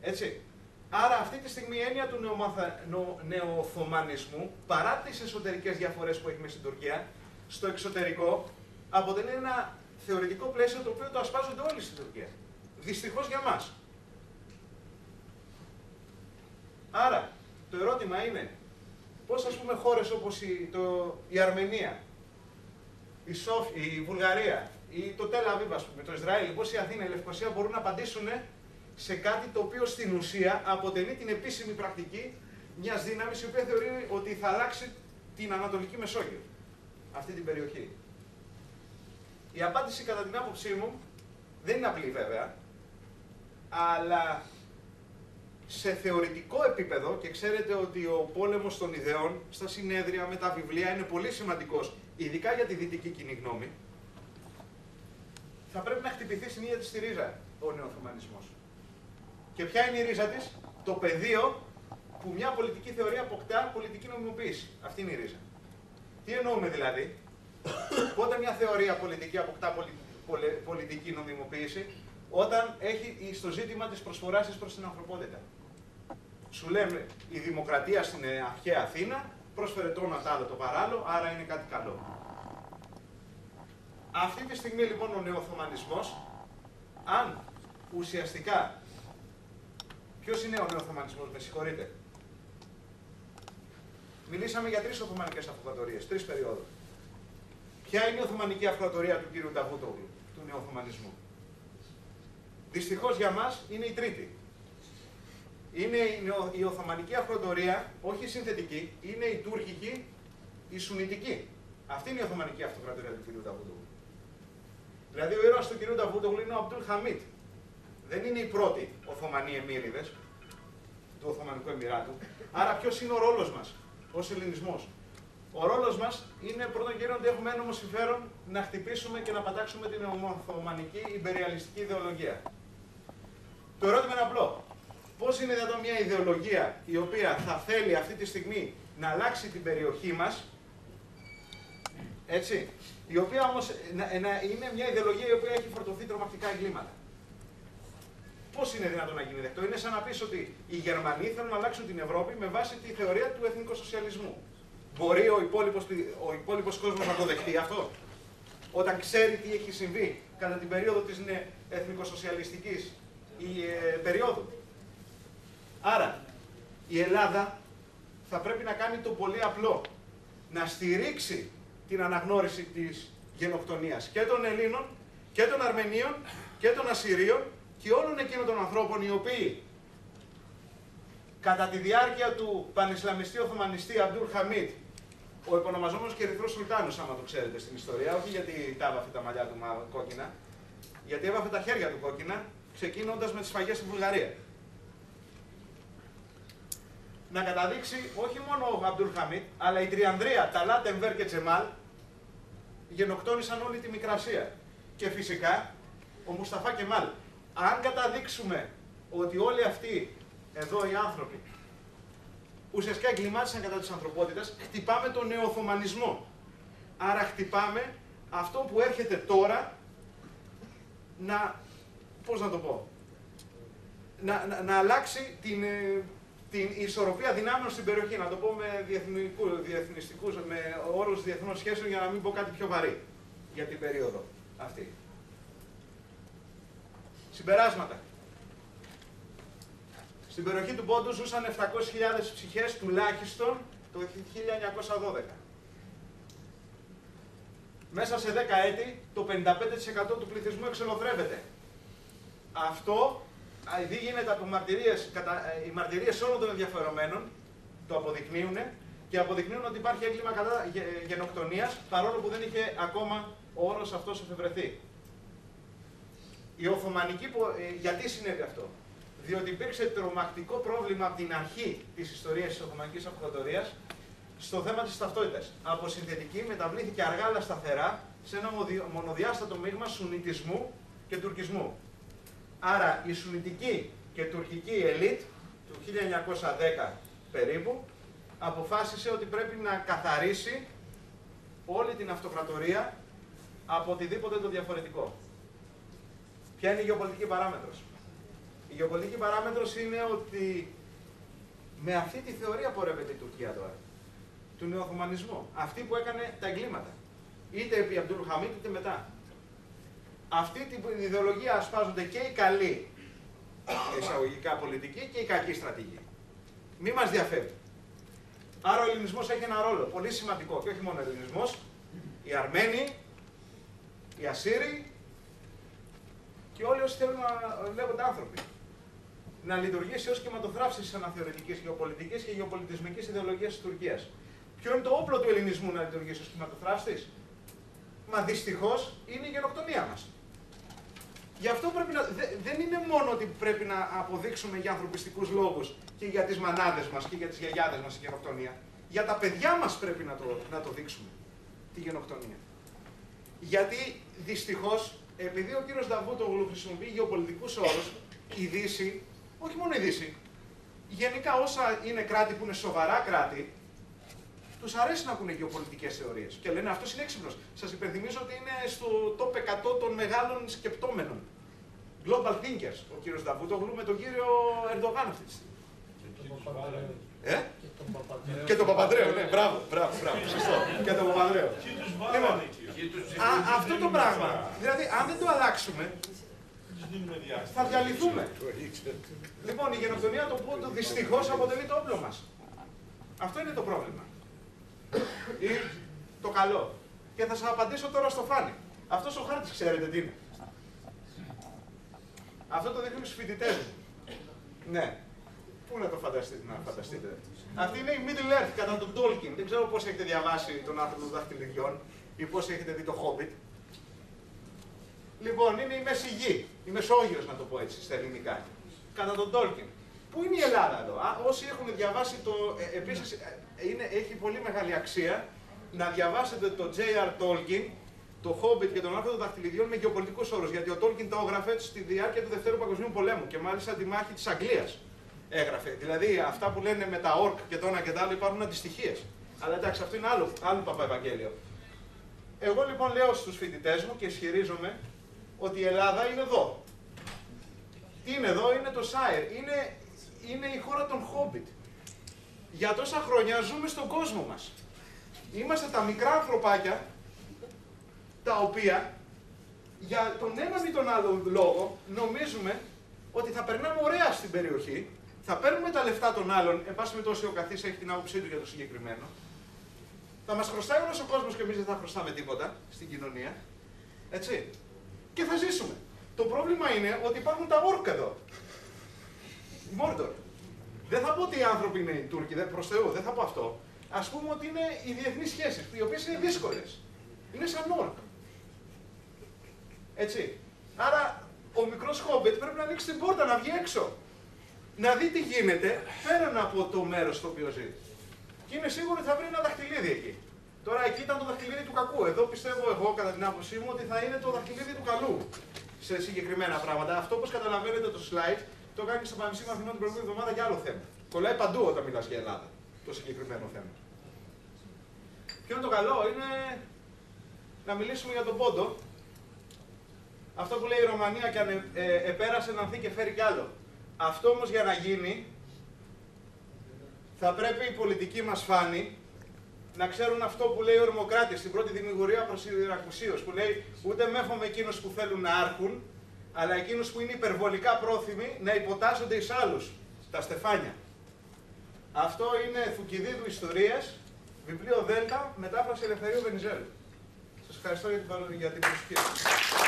Έτσι. Άρα αυτή τη στιγμή η έννοια του νεοοθωμανισμού, παρά τις εσωτερικές διαφορές που έχει μέσα στην Τουρκία, στο εξωτερικό αποτελεί ένα θεωρητικό πλαίσιο το οποίο το ασπάζονται όλοι στην Τουρκία. Δυστυχώς για μας. Άρα, το ερώτημα είναι, πώς ας πούμε χώρες όπως η Αρμενία, η Βουλγαρία ή το Τελ Αβίβ, ας πούμε, το Ισραήλ, πώς η Αθήνα, η Λευκοσία μπορούν να απαντήσουν σε κάτι το οποίο στην ουσία αποτελεί την επίσημη πρακτική μιας δύναμης η οποία θεωρεί ότι θα αλλάξει την Ανατολική Μεσόγειο, αυτή την περιοχή. Η απάντηση κατά την άποψή μου δεν είναι απλή βέβαια, αλλά σε θεωρητικό επίπεδο, και ξέρετε ότι ο πόλεμος των ιδεών στα συνέδρια με τα βιβλία είναι πολύ σημαντικός, ειδικά για τη δυτική κοινή γνώμη, θα πρέπει να χτυπηθεί στην ίδια της τη ρίζα ο νεοοθωμανισμός. Και ποια είναι η ρίζα της? Το πεδίο που μια πολιτική θεωρία αποκτά πολιτική νομιμοποίηση. Αυτή είναι η ρίζα. Τι εννοούμε δηλαδή? Πότε μια θεωρία πολιτική αποκτά πολιτική νομιμοποίηση? Όταν έχει στο ζήτημα της προσφοράς της προς την ανθρωπότητα. Σου λέμε, η δημοκρατία στην αρχαία Αθήνα πρόσφερε το ένα τ' άλλο το παράλληλο, άρα είναι κάτι καλό. Αυτή τη στιγμή λοιπόν ο νεοοθωμανισμός, αν ουσιαστικά... Ποιος είναι ο νεοοθωμανισμός, με συγχωρείτε? Μιλήσαμε για 3 Οθωμανικές αυτοκρατορίες, 3 περιόδους. Ποια είναι η Οθωμανική αυτοκρατορία του κύριου Νταβούτογλου, του νεοοθωμανισμού? Δυστυχώς για μας είναι η τρίτη. Είναι η Οθωμανική αυτοκρατορία, όχι η συνθετική, είναι η τουρκική, η σουνιτική. Αυτή είναι η Οθωμανική αυτοκρατορία του κύριου Νταβούτογλου. Δηλαδή ο ήρωας του κύριου Νταβούτογλου είναι ο Αμπτούλ Χαμίτ. Δεν είναι οι πρώτοι Οθωμανοί εμμύριδες του Οθωμανικού Εμμυράτου. Άρα ποιος είναι ο ρόλος μας ως ελληνισμός? Ο ρόλος μας είναι πρώτον και ότι έχουμε ένομο συμφέρον να χτυπήσουμε και να πατάξουμε την Οθωμανική ιμπεριαλιστική ιδεολογία. Το ερώτημα είναι απλό. Πώς είναι δυνατόν μια ιδεολογία η οποία θα θέλει αυτή τη στιγμή να αλλάξει την περιοχή μας, έτσι, η οποία όμως είναι μια ιδεολογία η οποία έχει φορτωθεί τρομακτικά εγκλήματα? Πώς είναι δυνατόν να γίνει δεκτό? Είναι σαν να πεις ότι οι Γερμανοί θέλουν να αλλάξουν την Ευρώπη με βάση τη θεωρία του εθνικοσοσιαλισμού. Μπορεί ο υπόλοιπος κόσμος να το δεχτεί αυτό? Όταν ξέρει τι έχει συμβεί κατά την περίοδο της εθνικοσοσιαλιστικής περίοδου. Άρα, η Ελλάδα θα πρέπει να κάνει το πολύ απλό. Να στηρίξει την αναγνώριση της γενοκτονίας και των Ελλήνων και των Αρμενίων και των Ασσυρίων και όλων εκείνων των ανθρώπων οι οποίοι κατά τη διάρκεια του πανισλαμιστή Οθωμανιστή Αμπτούλ Χαμίτ, ο επωνομαζόμενος και Ερυθρός Σουλτάνος, άμα το ξέρετε στην ιστορία, όχι γιατί τα έβαφε τα μαλλιά του κόκκινα, γιατί έβαφε τα χέρια του κόκκινα, ξεκίνοντας με τις σφαγές στη Βουλγαρία. Να καταδείξει όχι μόνο ο Αμπτούλ Χαμίτ, αλλά η Τριανδρία, Ταλάτ, Εμβέρ και Τζεμάλ, γενοκτόνησαν όλη τη Μικρασία. Και φυσικά ο Μουσταφά Κεμάλ. Αν καταδείξουμε ότι όλοι αυτοί εδώ οι άνθρωποι ουσιαστικά εγκλημάτισαν κατά της ανθρωπότητας, χτυπάμε τον νεοοθωμανισμό. Άρα χτυπάμε αυτό που έρχεται τώρα πώς να το πω, να αλλάξει την ισορροπία δυνάμεων στην περιοχή, να το πω με διεθνιστικούς, με όρους διεθνών σχέσεων, για να μην πω κάτι πιο βαρύ για την περίοδο αυτή. Συμπεράσματα. Στην περιοχή του Πόντου ζούσαν 700.000 ψυχές τουλάχιστον το 1912. Μέσα σε 10 έτη το 55% του πληθυσμού εξολοθρεύεται. Αυτό ήδη γίνεται από οι μαρτυρίες όλων των ενδιαφερομένων, το αποδεικνύουν και αποδεικνύουν ότι υπάρχει έγκλημα κατά γενοκτονίας, παρόλο που δεν είχε ακόμα ο όρος αυτός εφευρεθεί. Η Οθωμανική, γιατί συνέβη αυτό? Διότι υπήρξε τρομακτικό πρόβλημα από την αρχή της ιστορίας της Οθωμανικής Αυτοκρατορίας στο θέμα της ταυτότητας. Από συνθετική μεταβλήθηκε αργά αλλά σταθερά σε ένα μονοδιάστατο μείγμα σουνιτισμού και τουρκισμού. Άρα η σουνιτική και τουρκική ελίτ του 1910 περίπου αποφάσισε ότι πρέπει να καθαρίσει όλη την αυτοκρατορία από οτιδήποτε το διαφορετικό. Ποια είναι η γεωπολιτική παράμετρος? Η γεωπολιτική παράμετρος είναι ότι με αυτή τη θεωρία πορεύεται η Τουρκία τώρα, του νεοοθωμανισμού. Αυτή που έκανε τα εγκλήματα. Είτε επί Αμπτούλ Χαμίτ είτε μετά. Αυτή την ιδεολογία ασπάζονται και οι καλοί εισαγωγικά πολιτικοί και οι κακοί στρατηγοί. Μη μας διαφεύγει. Άρα ο ελληνισμός έχει ένα ρόλο πολύ σημαντικό και όχι μόνο ο ελληνισμός. Οι Αρμένοι, οι Ασσύριοι και όλοι όσοι θέλουν να λέγονται άνθρωποι. Να λειτουργήσει ως κυματοθράφσης της αναθεωρητικής γεωπολιτικής και γεωπολιτισμικής ιδεολογίας της Τουρκίας. Ποιο είναι το όπλο του ελληνισμού να λειτουργήσει ως κυματοθράφσης? Μα δυστυχώς είναι η γενοκτονία μας. Γι' αυτό πρέπει δεν είναι μόνο ότι πρέπει να αποδείξουμε για ανθρωπιστικούς λόγους και για τις μανάδες μας και για τις γιαγιάδες μας η γενοκτονία. Για τα παιδιά μας πρέπει να το δείξουμε, τη γενοκτονία. Γιατί δυστυχώς, επειδή ο κύριος Νταβούτογλου χρησιμοποιεί γεωπολιτικούς όρους, η Δύση, όχι μόνο η Δύση, γενικά όσα είναι κράτη που είναι σοβαρά κράτη, τους αρέσει να ακούνε γεωπολιτικές θεωρίες. Και λένε αυτός είναι έξυπνος. Σας υπενθυμίζω ότι είναι στο top 100 των μεγάλων σκεπτόμενων. Global thinkers, ο κύριος Νταβούτογλου με τον κύριο Ερντογάν αυτή τη στιγμή. Και τον Παπανδρέο, ναι, μπράβο, σωστό. Και τον Παπανδρέο. Αυτό το πράγμα, δηλαδή αν δεν το αλλάξουμε, θα διαλυθούμε. Λοιπόν, η γενοκτονία του Πόντου δυστυχώς αποτελεί το όπλο μας. Αυτό είναι το πρόβλημα. Ή το καλό. Και θα σας απαντήσω τώρα στο φάνη. Αυτός ο χάρτης ξέρετε τι είναι? Αυτό το δείχνουν στους φοιτητές μου. Ναι. Πού να το φανταστείτε. Αυτή είναι η Middle Earth κατά τον Tolkien. Δεν ξέρω πώς έχετε διαβάσει τον άνθρωπο των δαχτυλιδιών ή πώς έχετε δει το Hobbit. Λοιπόν, είναι η Μέση Γη. Η Μεσόγειος, να το πω έτσι, στα ελληνικά. Κατά τον Tolkien. Πού είναι η Ελλάδα εδώ? Όσοι έχουν διαβάσει επίσης, έχει πολύ μεγάλη αξία να διαβάσετε το J.R. Tolkien, το Hobbit και τον άνθρωπο των δαχτυλιδιών με γεωπολιτικούς όρους. Γιατί ο Tolkien το έγραφε στη διάρκεια του Δευτέρου Παγκοσμίου Πολέμου και μάλιστα τη μάχη της Αγγλίας έγραφε. Δηλαδή αυτά που λένε με τα ορκ και το ένα και το άλλο υπάρχουν αντιστοιχίες. Αλλά εντάξει, αυτό είναι άλλο παπαευαγγέλιο. Εγώ λοιπόν λέω στους φοιτητές μου και ισχυρίζομαι ότι η Ελλάδα είναι εδώ. Τι είναι εδώ? Είναι το Σάιρ. Είναι η χώρα των Χόμπιτ. Για τόσα χρόνια ζούμε στον κόσμο μας. Είμαστε τα μικρά ανθρωπάκια, τα οποία για τον ένα ή τον άλλο λόγο νομίζουμε ότι θα περνάμε ωραία στην περιοχή, θα παίρνουμε τα λεφτά των άλλων, εν πάση περιπτώσει ο καθής έχει την άποψή του για το συγκεκριμένο, θα μας χρωστάει όλος ο κόσμος και εμείς δεν θα χρωστάμε τίποτα στην κοινωνία, έτσι, και θα ζήσουμε. Το πρόβλημα είναι ότι υπάρχουν τα όρκ εδώ. Μόρντορ. Δεν θα πω ότι οι άνθρωποι είναι οι Τούρκοι, προς Θεού, δεν θα πω αυτό. Ας πούμε ότι είναι οι διεθνείς σχέσεις, οι οποίες είναι δύσκολες. Είναι σαν όρκ. Έτσι. Άρα ο μικρός Χόμπιτ πρέπει να ανοίξει την πόρτα, να βγει έξω. Να δει τι γίνεται πέραν από το μέρος στο οποίο ζει. Και είναι σίγουρο ότι θα βρει ένα δαχτυλίδι εκεί. Τώρα εκεί ήταν το δαχτυλίδι του κακού. Εδώ πιστεύω εγώ, κατά την άποψή μου, ότι θα είναι το δαχτυλίδι του καλού σε συγκεκριμένα πράγματα. Αυτό, όπως καταλαβαίνετε, το slide το κάνει στο Πανεπιστήμιο Αθηνών την προηγούμενη εβδομάδα για άλλο θέμα. Κολλάει παντού όταν μιλάς για Ελλάδα. Το συγκεκριμένο θέμα. Ποιο είναι το καλό, είναι να μιλήσουμε για τον πόντο. Αυτό που λέει η Ρωμανία και αν επέρασε να ανθεί και φέρει κι άλλο. Αυτό όμως για να γίνει, θα πρέπει οι πολιτικοί μας φάνοι να ξέρουν αυτό που λέει ο Ορμοκράτης στην πρώτη δημιουργία προς Ιρακουσίως, που λέει ούτε μέφομαι εκείνους που θέλουν να άρχουν, αλλά εκείνους που είναι υπερβολικά πρόθυμοι να υποτάσσονται εις άλλους, τα στεφάνια. Αυτό είναι Θουκυδίδου Ιστορίες, βιβλίο Δέλτα, μετάφραση Ελευθερίου Βενιζέλου. Σας ευχαριστώ για την προσοχή σας.